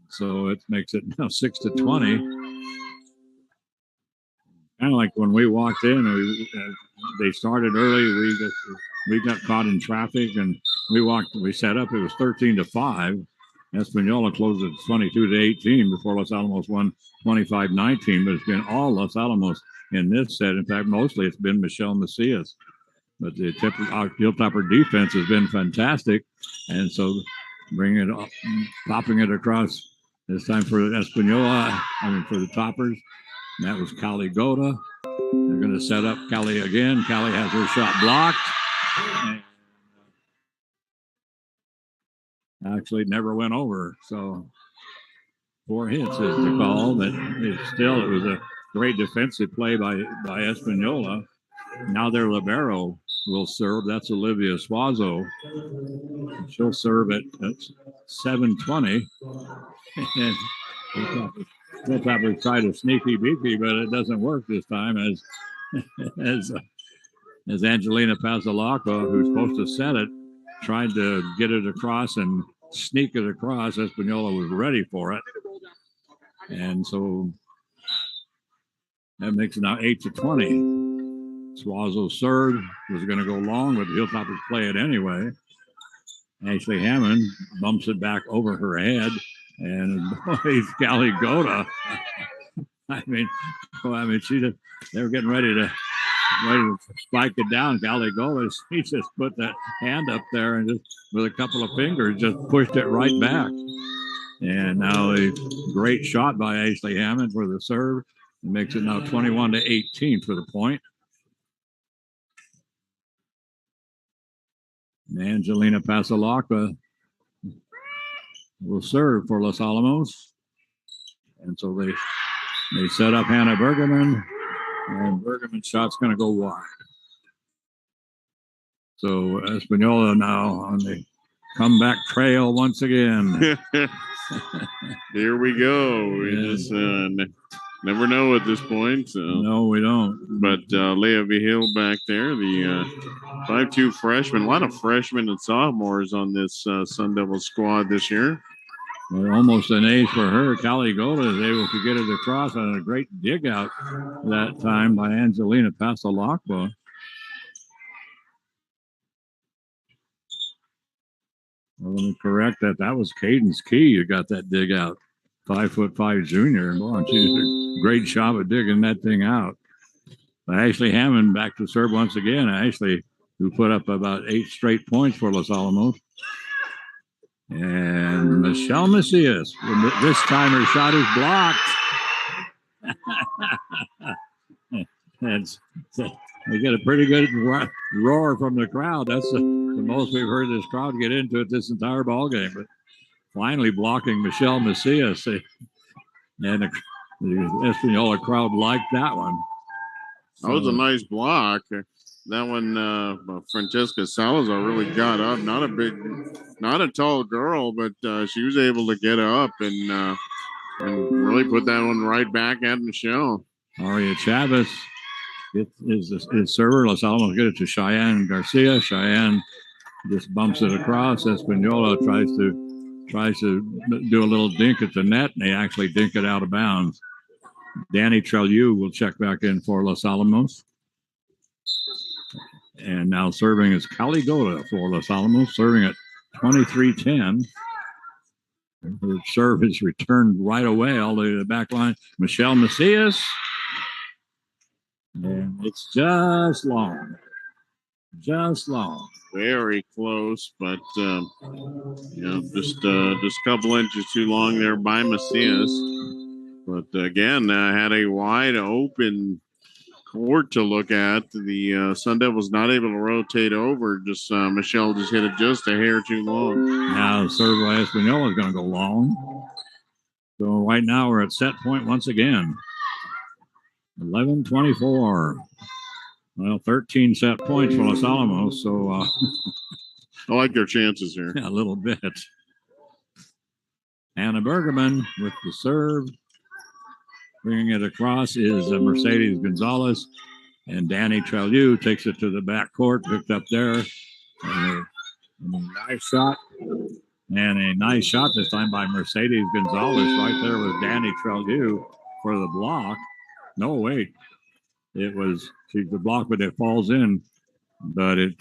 So it makes it now 6-20. Kind of like when we walked in, they started early. We got caught in traffic and we set up. It was 13-5. Espanola closed at 22-18 before Los Alamos won 25-19. But it's been all Los Alamos in this set. In fact, mostly it's been Michelle Macias. But the Hilltopper defense has been fantastic, and so bringing it up, popping it across. This time for Espanola, for the Toppers. And that was Callie Goda. They're going to set up Callie again. Callie has her shot blocked. And actually never went over. So 4 hits is the call. But it was a great defensive play by Espanola. Now their libero will serve. That's Olivia Suazo. She'll serve at 7:20. And Hilltopper tried a sneaky beaky, but it doesn't work this time as Angelina Pasalakwa, who's supposed to set it, tried to get it across and sneak it across. Espanola was ready for it. And so that makes it now 8-20. Suazo serve was going to go long, but the Hilltoppers play it anyway. Ashley Hammond bumps it back over her head, and boy, Callie Goda. They were getting ready to spike it down. Callie Goda, she just put that hand up there and just with a couple of fingers just pushed it right back. And now a great shot by Ashley Hammond for the serve. It makes it now 21-18 for the point. Angelina Pasalakwa will serve for Los Alamos. And so they set up Hannah Bergerman, and Bergerman's shot's going to go wide. So Espanola now on the comeback trail once again. Here we go. We just never know at this point. So. No, we don't. But Leah Vigil back there, the 5'2" freshman. A lot of freshmen and sophomores on this Sun Devil squad this year. Well, almost an ace for her. Callie Goda is able to get it across on a great dig out that time by Angelina Pasalakwa. Well, let me correct that. That was Cadence Key who got that dig out. 5'5" junior. Boy, she did a great job of digging that thing out. Ashley Hammond back to serve once again. Ashley, who put up about 8 straight points for Los Alamos. And Michelle Macias. This time her shot is blocked. And they get a pretty good roar from the crowd. That's the most we've heard this crowd get into it this entire ball game. But finally blocking Michelle Macias. And the Espanola crowd liked that one. That was a nice block. That one, Francesca Salazar really got up. Not a tall girl, but she was able to get up and really put that one right back at Michelle. Aria Chavez is server. Los Alamos get it to Cheyenne Garcia. Cheyenne just bumps it across. Espanola tries to do a little dink at the net, and they actually dink it out of bounds. Danny Trelieu will check back in for Los Alamos. And now serving is Callie Goda for Los Alamos, serving at 23-10. Her serve is returned right away all the way to the back line. Michelle Macias. And it's just long. Just long. Very close, but just a couple inches too long there by Macias. But again, had a wide open court to look at. The Sun Devils not able to rotate over. Just Michelle just hit it just a hair too long. Now the serve by Espanola is going to go long. So right now we're at set point once again. 11-24. Well, 13 set points for Los Alamos. So I like their chances here. a little bit. Anna Bergerman with the serve. Bringing it across is Mercedes Gonzalez. And Danny Trelieu takes it to the back court, picked up there. And a nice shot. And a nice shot this time by Mercedes Gonzalez. Right there with Danny Trelieu for the block. No, wait. It was the block, but it falls in. But it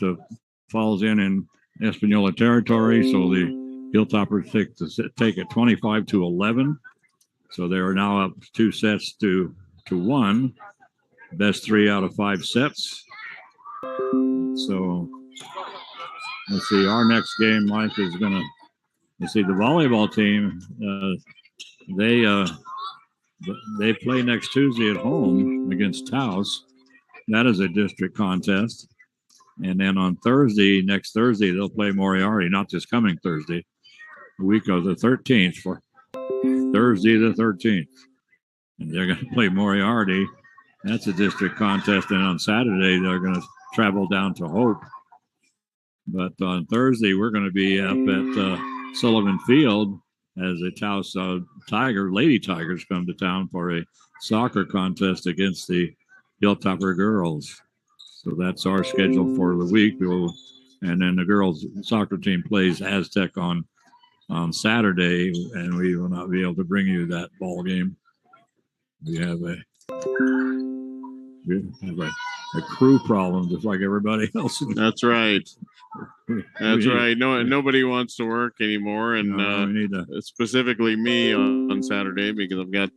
falls in Espanola territory. So the Hilltoppers take it 25-11. So they are now up 2 sets to 1. Best 3 out of 5 sets. So let's see. Our next game, Mike, is going to, let's see, the volleyball team. They play next Tuesday at home against Taos. That is a district contest. And then on next Thursday, they'll play Moriarty, not this coming Thursday, the week of the 13th, for Thursday the 13th. And they're going to play Moriarty. That's a district contest. And on Saturday, they're going to travel down to Hope. But on Thursday, we're going to be up at Sullivan Field as the Taos Lady Tigers come to town for a soccer contest against the Hilltopper girls. So that's our schedule for the week. And then the girls soccer team plays Aztec on Saturday, and we will not be able to bring you that ball game. We have a crew problem just like everybody else. That's right. That's right. No, nobody wants to work anymore, and we need to, specifically me on Saturday, because I've got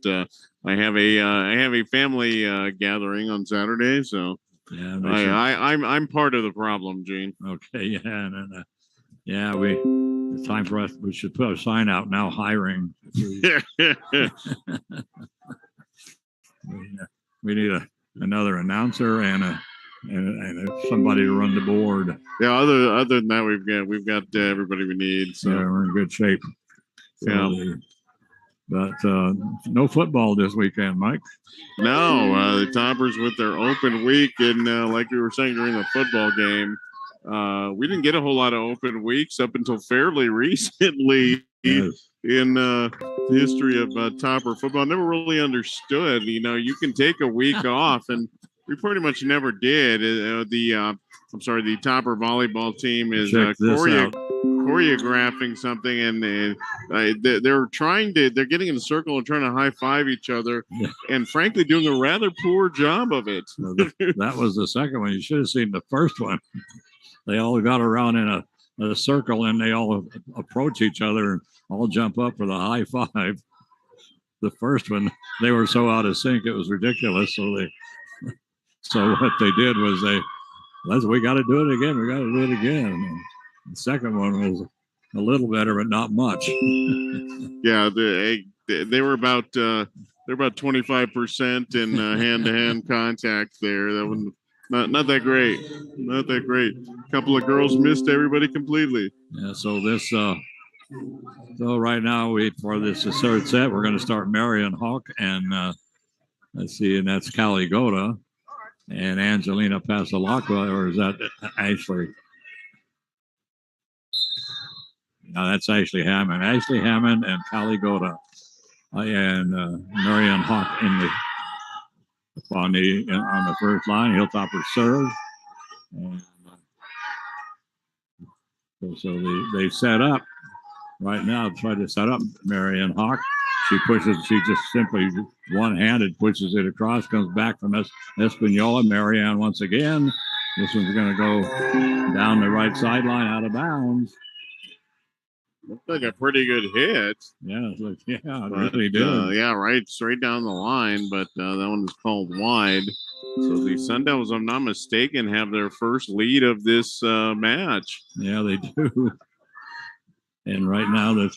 I have a family gathering on Saturday, so yeah, I'm part of the problem, Gene. Okay, yeah, and it's time for us. We should put a sign out now, hiring. We need another announcer and somebody to run the board. Yeah. Other than that, we've got everybody we need. So yeah, we're in good shape. So yeah. But no football this weekend, Mike. No, the Toppers with their open week, and like we were saying during the football game, we didn't get a whole lot of open weeks up until fairly recently. Yes. In the history of Topper football. I never really understood. You can take a week off, and we pretty much never did. The Topper volleyball team is choreographing something, and they're getting in a circle and trying to high five each other, and frankly, doing a rather poor job of it. That was the second one. You should have seen the first one. They all got around in a circle, and they all approach each other and all jump up for the high five. The first one, they were so out of sync, it was ridiculous. So what they did was we got to do it again. We got to do it again. And the second one was a little better, but not much. Yeah, they were about 25% in hand-to-hand contact there. That was not that great. Not that great. A couple of girls missed everybody completely. Yeah. So this. So right now, for this third set, we're going to start Marion Hawk and let's see, and that's Callie Goda and Angelina Pasalacqua, or is that Ashley? No, that's Ashley Hammond. Ashley Hammond and Callie Goda and Marion Hawk on the first line. Hilltopper serve. And so they set up. Right now, try to set up Marianne Hawk. She just simply one-handed pushes it across, comes back from Espanola. Marianne once again. This one's going to go down the right sideline out of bounds. Looks like a pretty good hit. Yeah, it really did. Right, straight down the line, but that one is called wide. So the Sun Devils, if I'm not mistaken, have their first lead of this match. Yeah, they do. And right now, they're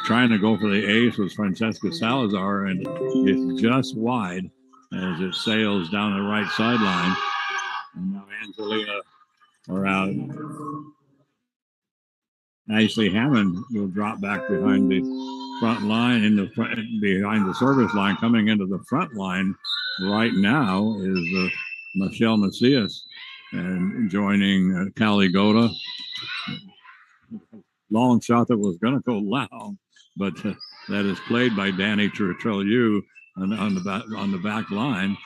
trying to go for the ace with Francesca Salazar, and it's just wide. as it sails down the right sideline. And now Angelina or Ashley Hammond will drop back behind the front line behind the service line. Coming into the front line right now is Michelle Macias and joining Callie Goda. Long shot that was going to go long, but that is played by Danny Trelieu on the back line.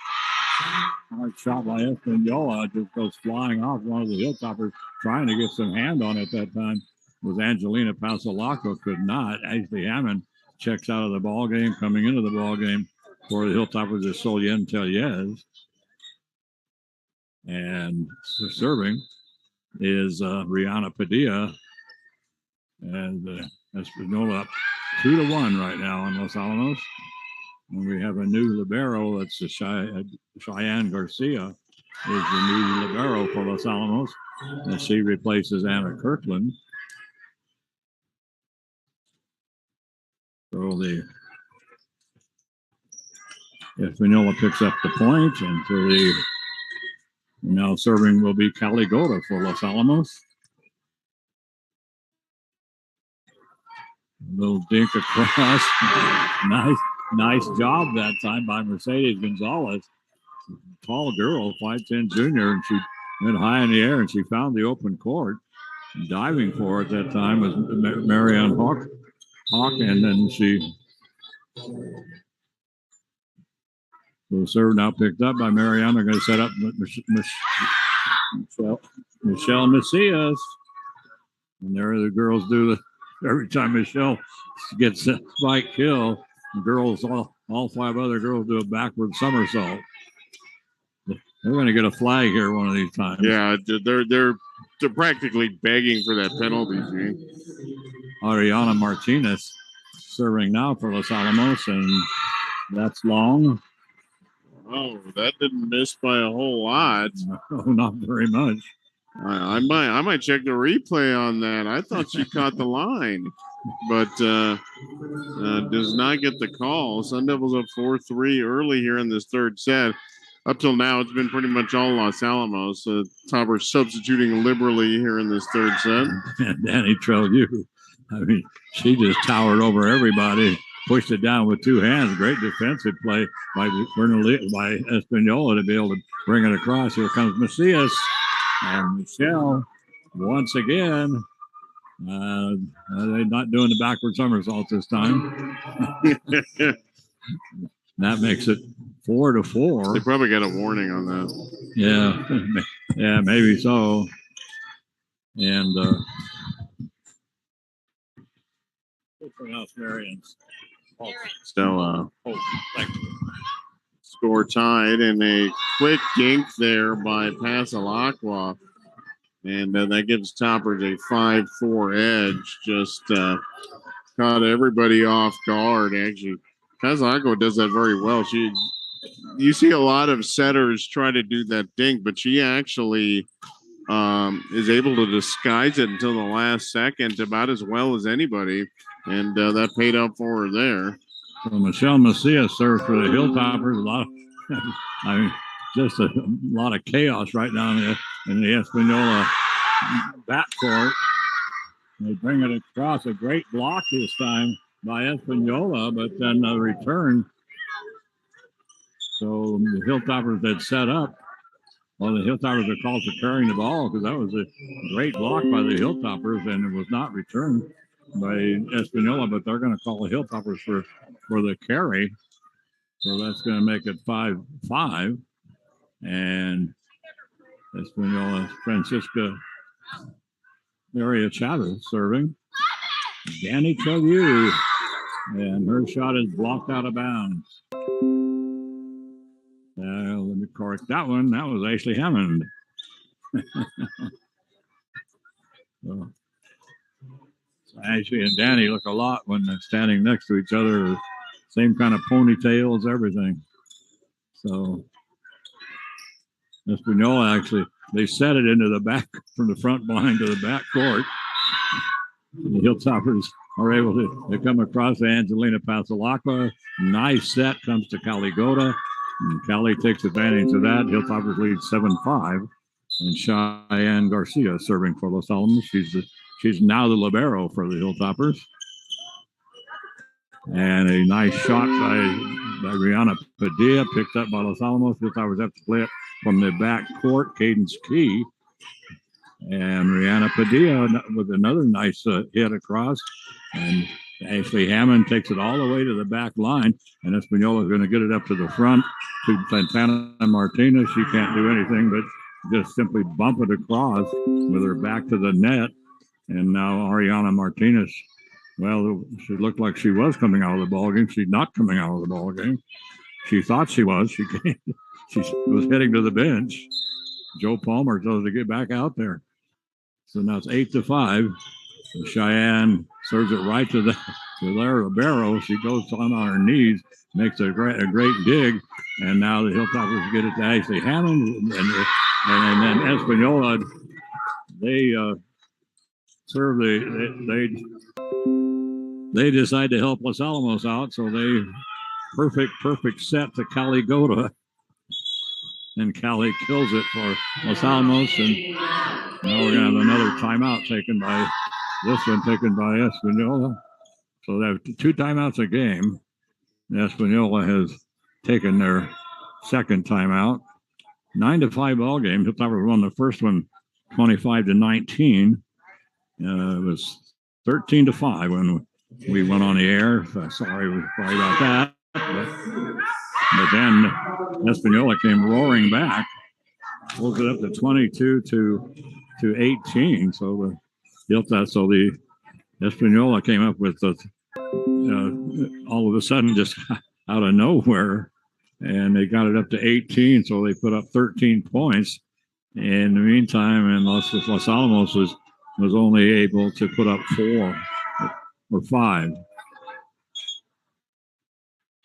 Hard shot by Espanola, just goes flying off. One of the Hilltoppers trying to get some hand on it that time was Angelina Pasalaco, could not. Ashley Hammond checks out of the ball game. Coming into the ball game for the Hilltoppers is Solien Tellez. And serving is Rihanna Padilla. And Espanola up 2-1 right now on Los Alamos. And we have a new libero. That's Cheyenne Garcia is the new libero for Los Alamos. And she replaces Anna Kirkland. So the Espanola picks up the point, and so now serving will be Callie Goda for Los Alamos. A little dink across. Nice job that time by Mercedes Gonzalez. Tall girl, 5'10" junior, and she went high in the air and she found the open court. Diving for it that time was Marianne Hawk, and then the serve now picked up by Marianne. They're going to set up Michelle Macias. And there the girls do every time Michelle gets a spike kill, the girls, all 5 other girls do a backward somersault. They're going to get a flag here one of these times. Yeah, they're practically begging for that penalty, Gene. Ariana Martinez serving now for Los Alamos, and that's long. Oh, that didn't miss by a whole lot. No, not very much. I might check the replay on that. I thought she caught the line, but does not get the call. Sun Devils up 4-3 early here in this third set. Up till now, it's been pretty much all Los Alamos. Topper substituting liberally here in this third set. And Danny Trelieu, I mean, she just towered over everybody, pushed it down with 2 hands. Great defensive play by Espanola to be able to bring it across. Here comes Macias. And Michelle, once again, they're not doing the backward somersault this time. That makes it 4-4. They probably got a warning on that. Yeah, maybe so. And something else, Marian's. So, score tied, and a quick dink there by Pasalacqua. And that gives Toppers a 5-4 edge. Just caught everybody off guard, actually. Pasalacqua does that very well. You see a lot of setters try to do that dink, but she actually is able to disguise it until the last second about as well as anybody. And that paid off for her there. So Michelle Macias served for the Hilltoppers. Just a lot of chaos right now in the Espanola backcourt. They bring it across, a great block this time by Espanola, but then a return. So the Hilltoppers had set up. Well, the Hilltoppers are called for carrying the ball because that was a great block by the Hilltoppers, and it was not returned by Espanola, but they're going to call the Hilltoppers for the carry. So that's going to make it 5-5. And Espanola, Francisca Maria Chavez serving. Danny Trelieu. And her shot is blocked out of bounds. Let me correct that one. That was Ashley Hammond. So Ashley and Danny look a lot when they're standing next to each other. Same kind of ponytails, everything. So Espanola actually, they set it into the back, from the front blind to the back court. The Hilltoppers are able to come across Angelina Pasalacqua. Nice set comes to Callie Goda. And Cali takes advantage of that. Hilltoppers lead 7-5. And Cheyenne Garcia serving for Los Alamos. She's now the libero for the Hilltoppers. And a nice shot by Ariana Padilla, picked up by Los Alamos. Hilltoppers have to play it from the back court. Cadence Key. And Ariana Padilla with another nice hit across. And Ashley Hammond takes it all the way to the back line. And Espanola is going to get it up to the front to Santana Martinez. She can't do anything but just simply bump it across with her back to the net. And now Ariana Martinez, well, she looked like she was coming out of the ballgame. She's not coming out of the ballgame. She thought she was. She was heading to the bench. Joe Palmer tells her to get back out there. So now it's 8-5. Cheyenne serves it right to Lara Ribeiro. She goes on her knees, makes a great dig, and now the Hilltoppers get it to Ashley Hammond, and then Espanola. They serve they decide to help Los Alamos out, so they perfect set to Cali Gota, and Cali kills it for Los Alamos, and now we're gonna have another timeout taken by Espanola. So they have 2 timeouts a game. Espanola has taken their second timeout. 9-5 ball game. Hilltoppers won the first one 25-19. It was 13-5 when we went on the air. Sorry about that. But then Espanola came roaring back, pulls it up to 22-18. So the Espanola came up with all of a sudden just out of nowhere, and they got it up to 18. So they put up 13 points. In the meantime, and Los Alamos was only able to put up 4 or 5.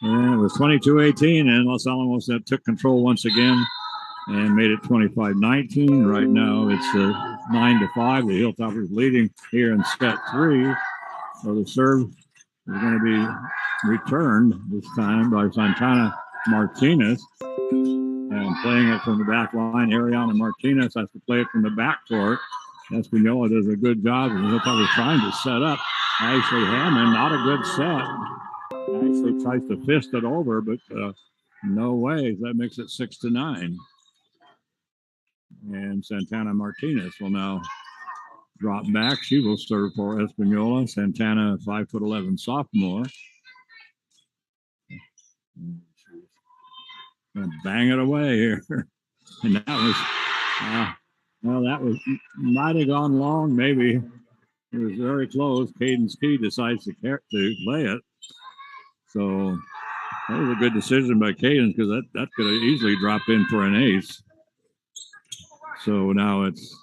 And it was 22-18, and Los Alamos took control once again and made it 25-19. Right now it's 9-5. The Hilltoppers leading here in set 3. So the serve is going to be returned this time by Santana Martinez. And playing it from the back line, Ariana Martinez has to play it from the back court. Espanola does a good job, and Hilltoppers trying to set up Ashley Hammond. Not a good set. Ashley tries to fist it over, but no way. That makes it 6-9. And Santana Martinez will now drop back. She will serve for Espanola. Santana, 5'11" sophomore. Gonna bang it away here. And that was might have gone long, maybe. It was very close. Cadence Key decides to play it. So that was a good decision by Cadence, because that could have easily dropped in for an ace. So now it's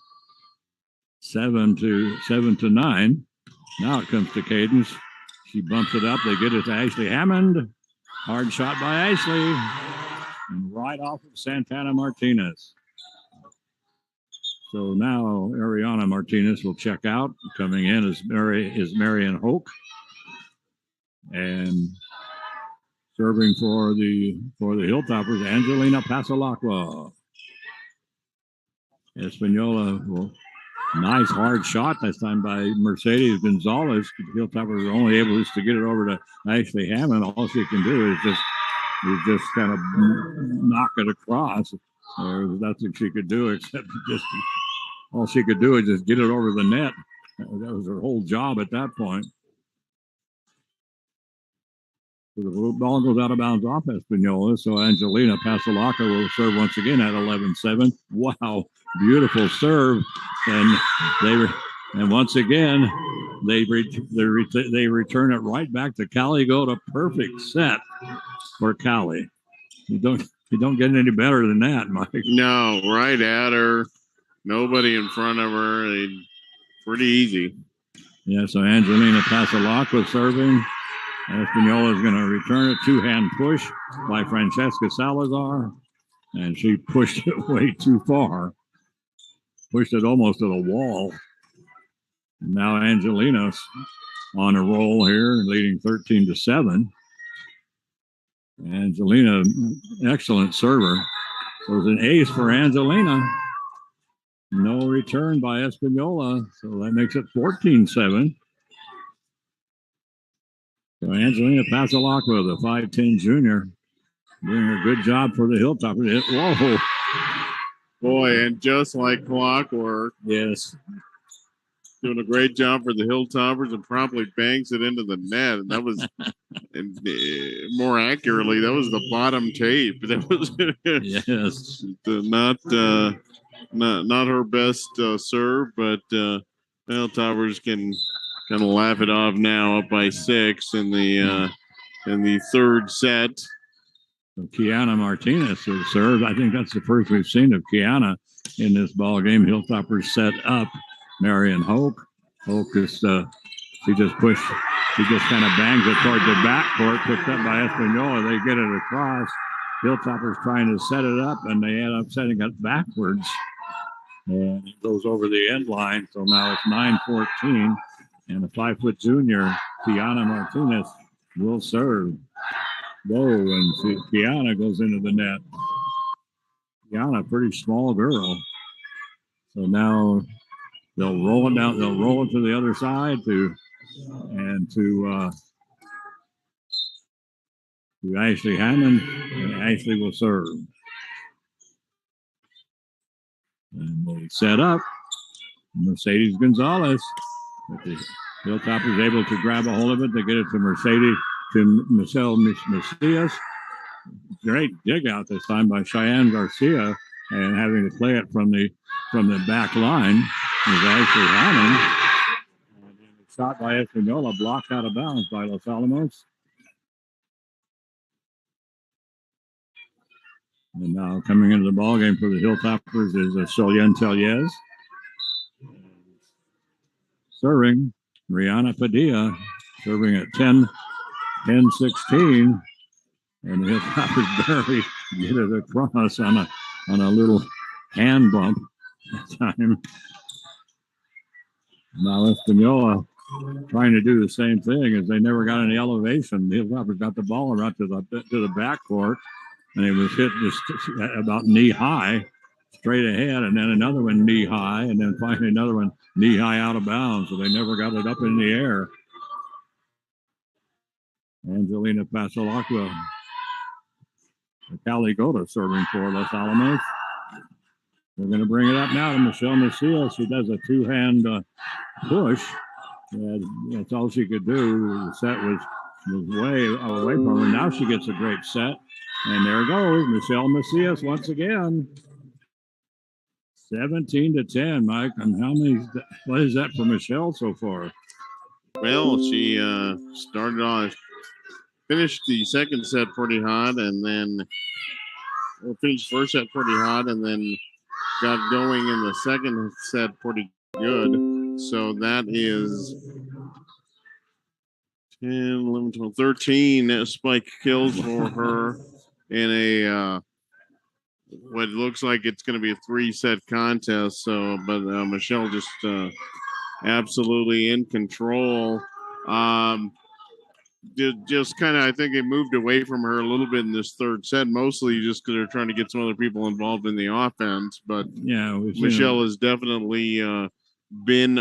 7-9. Now it comes to Cadence. She bumps it up. They get it to Ashley Hammond. Hard shot by Ashley. And right off of Santana Martinez. So now Ariana Martinez will check out. Coming in is Marion Hoke. And serving for the Hilltoppers, Angelina Pasalacqua. Espanola will nice hard shot this time by Mercedes Gonzalez. Hilltoppers are only able to get it over to Ashley Hammond. All she can do is just kind of knock it across. There's nothing she could do except just all she could do is just get it over the net. That was her whole job at that point. So the ball goes out of bounds off Espanola. So Angelina Pasalacqua will serve once again at 11-7. Wow, beautiful serve. And once again they return it right back to Cali. Go to perfect set for Cali. You don't get any better than that, Mike. No, right at her. Nobody in front of her. Pretty easy. Yeah, so Angelina Pasalacqua serving. Espanola is going to return it. 2-hand push by Francesca Salazar. And she pushed it way too far. Pushed it almost to the wall. And now Angelina's on a roll here, leading 13-7. Angelina, excellent server. So it's an ace for Angelina. No return by Espanola, so that makes it 14-7. So Angelina Pasalacqua, the 5'10 junior, doing a good job for the Hilltoppers. Whoa. Boy, and just like clockwork. Yes. Doing a great job for the Hilltoppers and promptly bangs it into the net. And that was, more accurately, that was the bottom tape. That was Yes. not her best serve, but Hilltoppers can kind of laugh it off now, up by 6 in the third set. So Kiana Martinez has served. I think that's the first we've seen of Kiana in this ball game. Hilltoppers set up Marion Hoke. Hoke is she just kind of bangs it toward the backcourt, picked up by Espanola. They get it across. Hilltoppers trying to set it up, and they end up setting it backwards. And it goes over the end line. So now it's 9-14, and the 5-foot junior, Kiana Martinez, will serve. Whoa, and Kiana goes into the net. Kiana, pretty small girl. So now they'll roll it down. They'll roll it to the other side to Ashley Hammond, and Ashley will serve. And they set up Mercedes Gonzalez. But the Hilltoppers able to grab a hold of it. They get it to Michelle Macias. Great dig out this time by Cheyenne Garcia, and having to play it from the back line is Ashley Hammond. And the shot by Espanola blocked out of bounds by Los Alamos. And now coming into the ball game for the Hilltoppers is Solian Tellez. Serving Rihanna Padilla, serving at 10-16. And the Hilltoppers barely get it across on a little hand bump that time. Now Espanola trying to do the same thing, as they never got any elevation. The Hilltoppers got the ball around to the backcourt, and it was hit just about knee high, straight ahead, and then another one knee high, and then finally another one knee high out of bounds. So they never got it up in the air. Angelina Pasalacqua, Caligota serving for Los Alamos. We're going to bring it up now to Michelle Macias. She does a two-hand push. That's all she could do. The set was way away from her. Now she gets a great set. And there goes Michelle Macias once again. 17-10, Mike. And what is that for Michelle so far? Well, she finished the second set pretty hot, and then finished the first set pretty hot, and then got going in the second set pretty good. So that is 10, 11, 12, 13 spike kills for her in a what looks like it's going to be a 3-set contest. So, but Michelle just absolutely in control. Just kind of, I think it moved away from her a little bit in this third set, mostly just because they're trying to get some other people involved in the offense. But yeah, Michelle has definitely been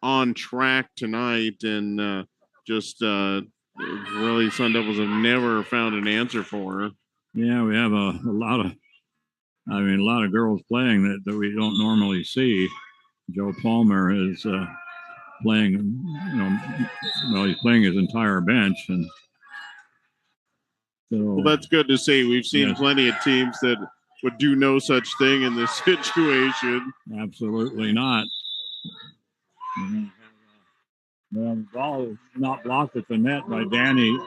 on track tonight, and just really Sun Devils have never found an answer for her. Yeah, we have a lot of girls playing that we don't normally see. Joe Palmer is playing, he's playing his entire bench, and so well, that's good to see. We've seen plenty of teams that would do no such thing in this situation. Absolutely not. Well, the ball is not blocked at the net by Danny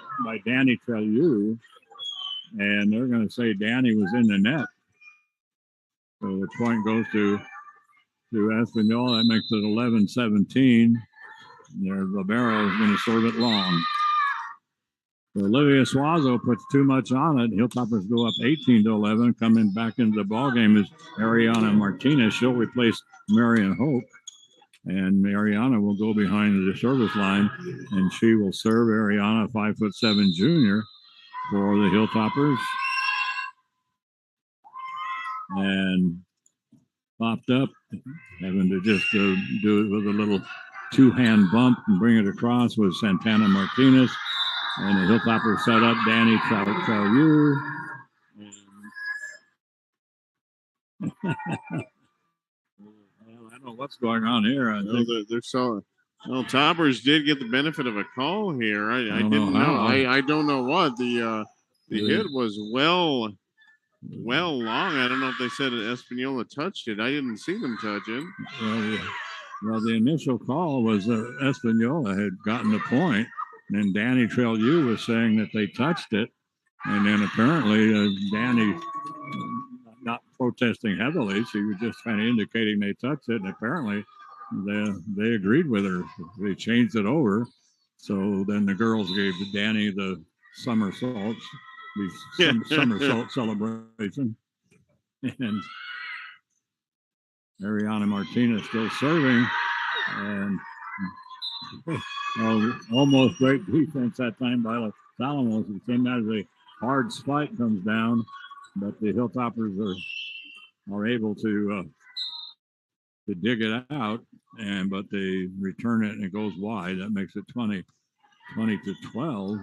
Trelu, and they're going to say Danny was in the net. So the point goes to Espanola. That makes it 11-17. Their libero is going to serve it long. So Olivia Suazo puts too much on it. Hilltoppers go up 18-11. Coming back into the ballgame is Ariana Martinez. She'll replace Marion Hope. And Ariana will go behind the service line, and she will serve Ariana, 5'7" junior. for the Hilltoppers. And popped up, having to just do it with a little two-hand bump and bring it across was Santana Martinez. And the Hilltoppers set up Danny Traulieu. Well, I don't know what's going on here. I think they're so. Well, Toppers did get the benefit of a call here. I didn't know. I don't know what the hit was. Well long. I don't know if they said Espanola touched it. I didn't see them touch it. Well, the initial call was Espanola had gotten the point, and then Danny Traulieu was saying that they touched it, and then apparently Danny, not protesting heavily, she was just kind of indicating they touched it, and apparently they agreed with her. They changed it over, so then the girls gave Danny the somersault celebration, and Ariana Martinez still serving, and almost great defense that time by Los Alamos. It came out as a hard spike comes down, but the Hilltoppers are able to dig it out, but they return it and it goes wide. That makes it 20 to 12,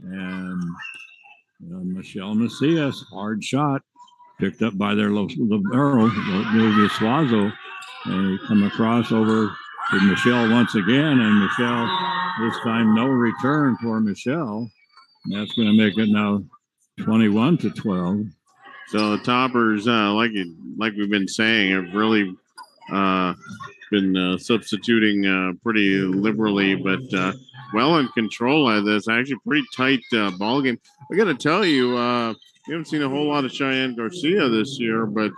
and Michelle Macias, hard shot, picked up by their libero, Suazo, and they come across over to Michelle once again, and Michelle, this time no return for Michelle. And that's going to make it now 21 to 12. So the Toppers, like we've been saying, have really been substituting pretty liberally, but well in control of this. Actually, pretty tight ball game. I got to tell you, we haven't seen a whole lot of Cheyenne Garcia this year, but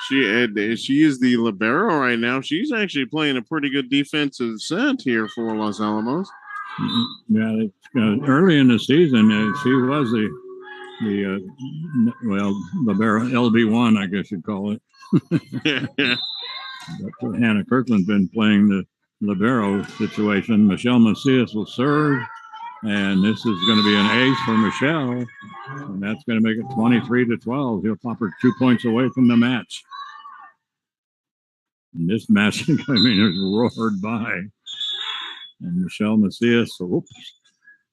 she is the libero right now. She's actually playing a pretty good defensive set here for Los Alamos. Yeah, early in the season, she was the libero LB1, I guess you'd call it. But Hannah Kirkland's been playing the libero situation. Michelle Macias will serve, and this is going to be an ace for Michelle, and that's going to make it 23 to 12. He'll pop her 2 points away from the match. And this match, is roared by. And Michelle Macias,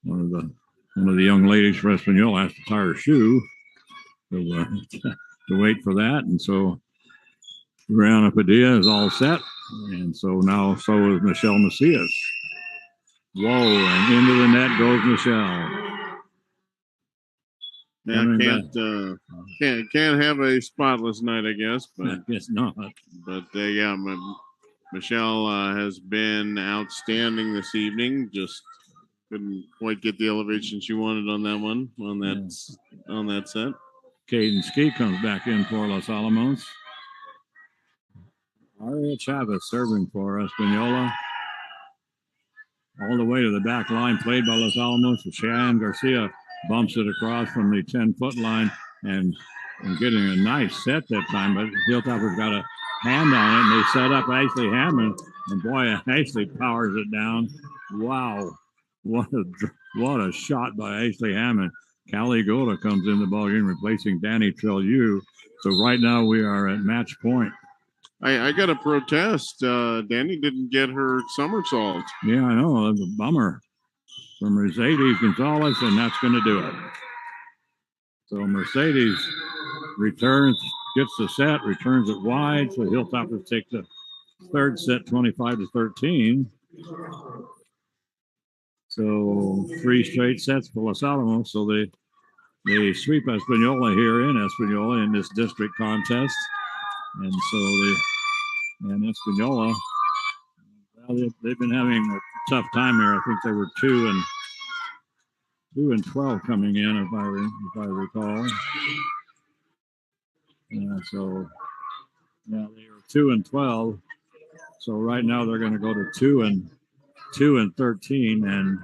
one of the young ladies for Espanola has to tie her shoe to wait for that, and so Ariana Padilla is all set, and so is Michelle Macias. Whoa, and into the net goes Michelle. Yeah, can't have a spotless night, I guess. But I guess not. But Michelle has been outstanding this evening. Just couldn't quite get the elevation she wanted on that one, on that set. Caden Ski comes back in for Los Alamos. Ariana Chavez serving for Espanola. All the way to the back line, played by Los Alamos. Cheyenne Garcia bumps it across from the 10-foot line and getting a nice set that time. But Hilltoppers got a hand on it, and they set up Ashley Hammond. And boy, Ashley powers it down. Wow. What a shot by Ashley Hammond. Callie Gola comes in the ballgame, replacing Danny Traulieu. So right now we are at match point. I got to protest. Danny didn't get her somersault. Yeah, I know. That's a bummer. From Mercedes Gonzalez, and that's going to do it. So Mercedes returns, gets the set, returns it wide. So Hilltoppers take the third set, 25 to 13. So 3 straight sets for Los Alamos. So they sweep Espanola here in Espanola in this district contest. And so and Espanola, well, they've been having a tough time here. I think they were 2 and 12 coming in, if I recall. Yeah, so they are 2 and 12. So right now they're going to go to 2 and 13 and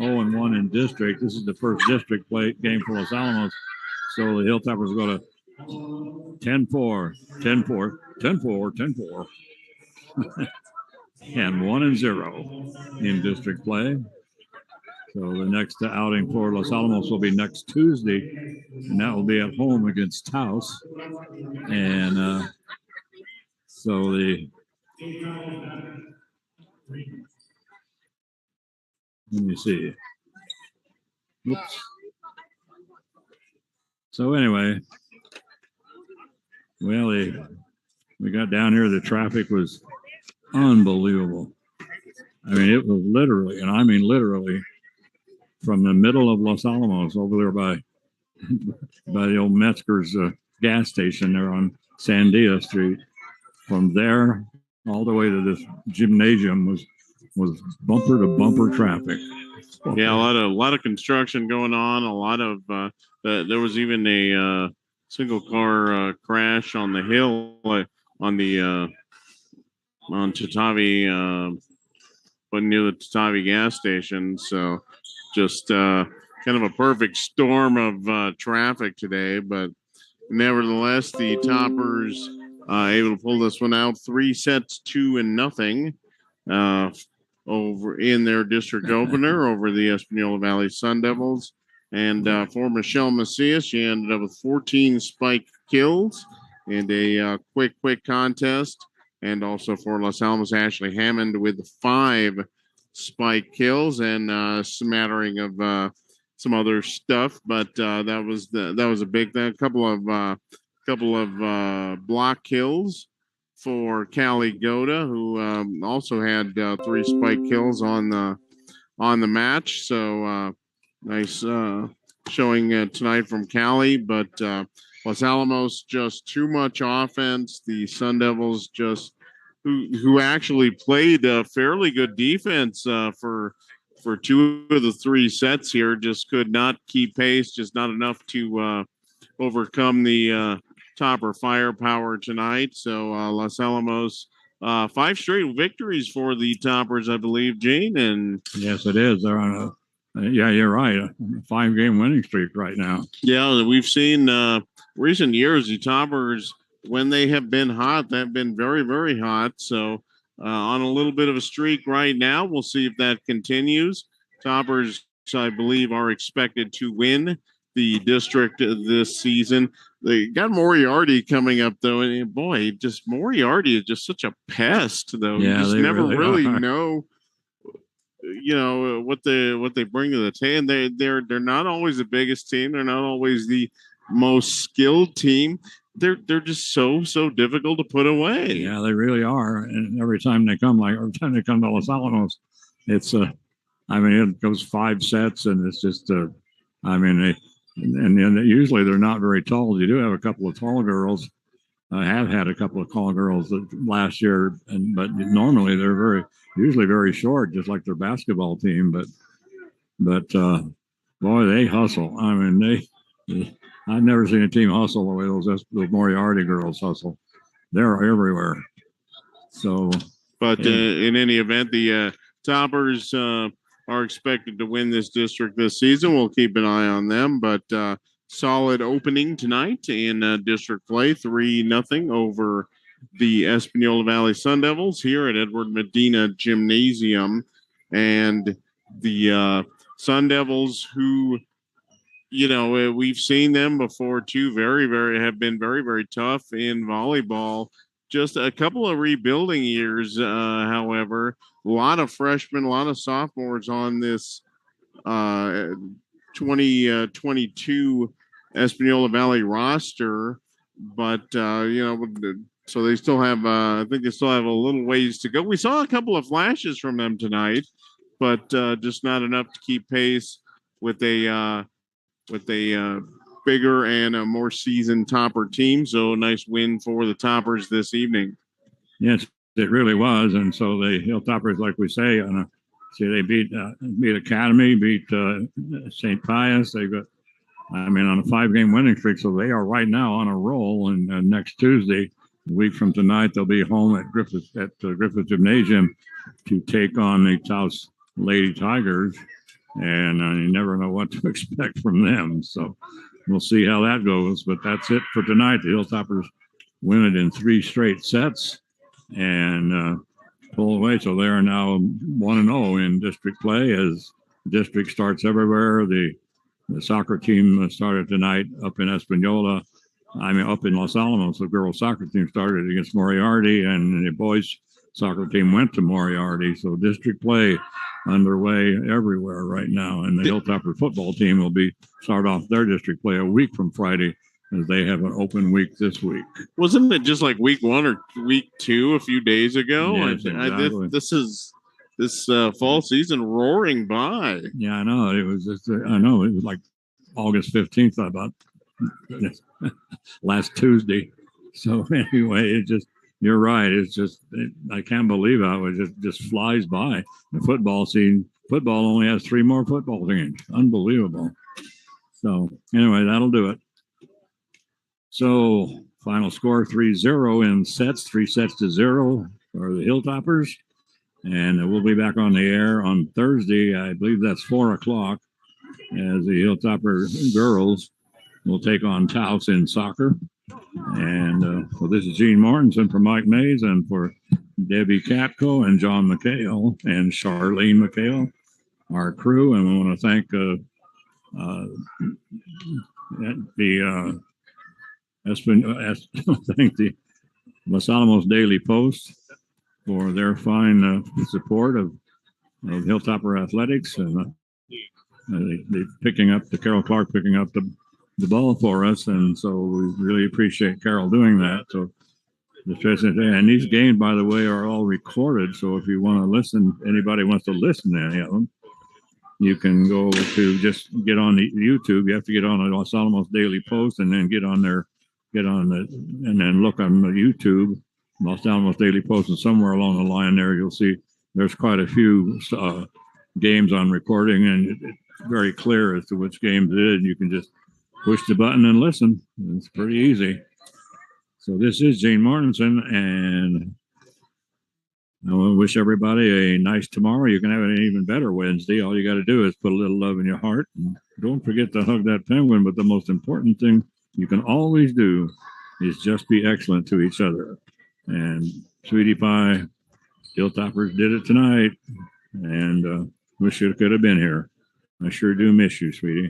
0 and 1 in district. This is the first district play game for Los Alamos. So the Hilltoppers go to 10-4, 10-4, 10-4, 10-4, and 1 and 0 in district play. So the next outing for Los Alamos will be next Tuesday, and that will be at home against Taos. And so let me see. Whoops. So anyway, well, we got down here. The traffic was unbelievable. I mean, it was literally, and I mean literally, from the middle of Los Alamos over there by the old Metzger's gas station there on Sandia Street. From there all the way to this gymnasium was bumper to bumper traffic. Yeah, a lot of construction going on. A lot of there was even a single car crash on the hill on Tatavi, but near the Tatavi gas station. So just kind of a perfect storm of traffic today. But nevertheless, the Toppers able to pull this one out 3-2-0 over in their district opener over the Espanola Valley Sun Devils. And for Michelle Macias, she ended up with 14 spike kills and a quick contest. And also for Los Alamos, Ashley Hammond with 5 spike kills and a smattering of some other stuff. But that was a big thing. A couple of block kills for Callie Goda, who also had 3 spike kills on the match. So nice showing tonight from Callie, but Los Alamos just too much offense. The Sun Devils just who actually played fairly good defense for 2 of the 3 sets here, just could not keep pace, just not enough to overcome the Topper firepower tonight. So Los Alamos, 5 straight victories for the Toppers, I believe, Gene. And yes, it is. They're on yeah, you're right. A 5-game winning streak right now. Yeah, we've seen recent years the Toppers, when they have been hot, they've been very, very hot. So on a little bit of a streak right now. We'll see if that continues. Toppers, I believe, are expected to win the district this season. They got Moriarty coming up, though, and boy, just Moriarty is just such a pest, though. Yeah, you just never really are. know, you know, what they bring to the table. They're not always the biggest team. They're not always the most skilled team. They're just so difficult to put away. Yeah, they really are. And every time they come to Los Alamos, it's I mean, it goes 5 sets, and it's just I mean, and usually they're not very tall. You do have a couple of tall girls. I have had a couple of tall girls last year, but normally they're usually very short, just like their basketball team. But boy, they hustle. I mean, I've never seen a team hustle the way those Moriarty girls hustle. They're everywhere. So, but in any event, the Toppers are expected to win this district this season. We'll keep an eye on them, but solid opening tonight in district play, 3-0 over the Espanola Valley Sun Devils here at Edward Medina Gymnasium. And the Sun Devils, who, you know, we've seen them before too, have been very, very tough in volleyball. Just a couple of rebuilding years, however. A lot of freshmen, a lot of sophomores on this 2022 Espanola Valley roster. But, you know, so they still have, I think they still have a little ways to go. We saw a couple of flashes from them tonight, but just not enough to keep pace with a bigger and a more seasoned Topper team. So a nice win for the Toppers this evening. Yes, it really was. And so the Hilltoppers, like we say, they beat Academy, beat St. Pius. They got, I mean, on a 5-game winning streak. So they are right now on a roll. And next Tuesday, a week from tonight, they'll be home at Griffith Gymnasium to take on the Taos Lady Tigers. And you never know what to expect from them. So we'll see how that goes. But that's it for tonight. The Hilltoppers win it in 3 straight sets and pull away. So they are now 1-0 in district play as District starts everywhere. The soccer team started tonight up in Espanola. Up in Los Alamos. The girls' soccer team started against Moriarty, and the boys' soccer team went to Moriarty. So district play underway everywhere right now. And the Hilltopper football team will start off their district play a week from Friday, as they have an open week this week. Wasn't it just like week 1 or week 2 a few days ago? Yes, exactly. This fall season roaring by. Yeah, I know. It was like August 15th, about last Tuesday. So anyway, you're right. I can't believe how it just flies by. The football only has 3 more football games. Unbelievable. So anyway, that'll do it. So final score 3-0 in sets, 3-0 for the Hilltoppers. And we'll be back on the air on Thursday. I believe that's 4:00, as the Hilltopper girls will take on Taos in soccer. And so this is Gene Mortensen for Mike Mays, and for Debbie Katko and John McHale and Charlene McHale, our crew. And we want to thank the Los Alamos Daily Post for their fine support of Hilltopper athletics, and they picking up Carol Clark picking up the ball for us, and so we really appreciate Carol doing that. So and these games, by the way, are all recorded. So if you want to listen, anybody wants to listen to any of them, you can go to just get on the YouTube. You have to get on the Los Alamos Daily Post, and then and then look on the YouTube, Los Alamos Daily Post, and somewhere along the line there, you'll see there's quite a few games on recording, and it's very clear as to which games it is. You can just push the button and listen. It's pretty easy. So this is Gene Mortensen, and I want to wish everybody a nice tomorrow. You can have an even better Wednesday. All you got to do is put a little love in your heart. And don't forget to hug that penguin. But the most important thing you can always do is just be excellent to each other. And Sweetie Pie, Hilltoppers did it tonight. And wish you could have been here. I sure do miss you, sweetie.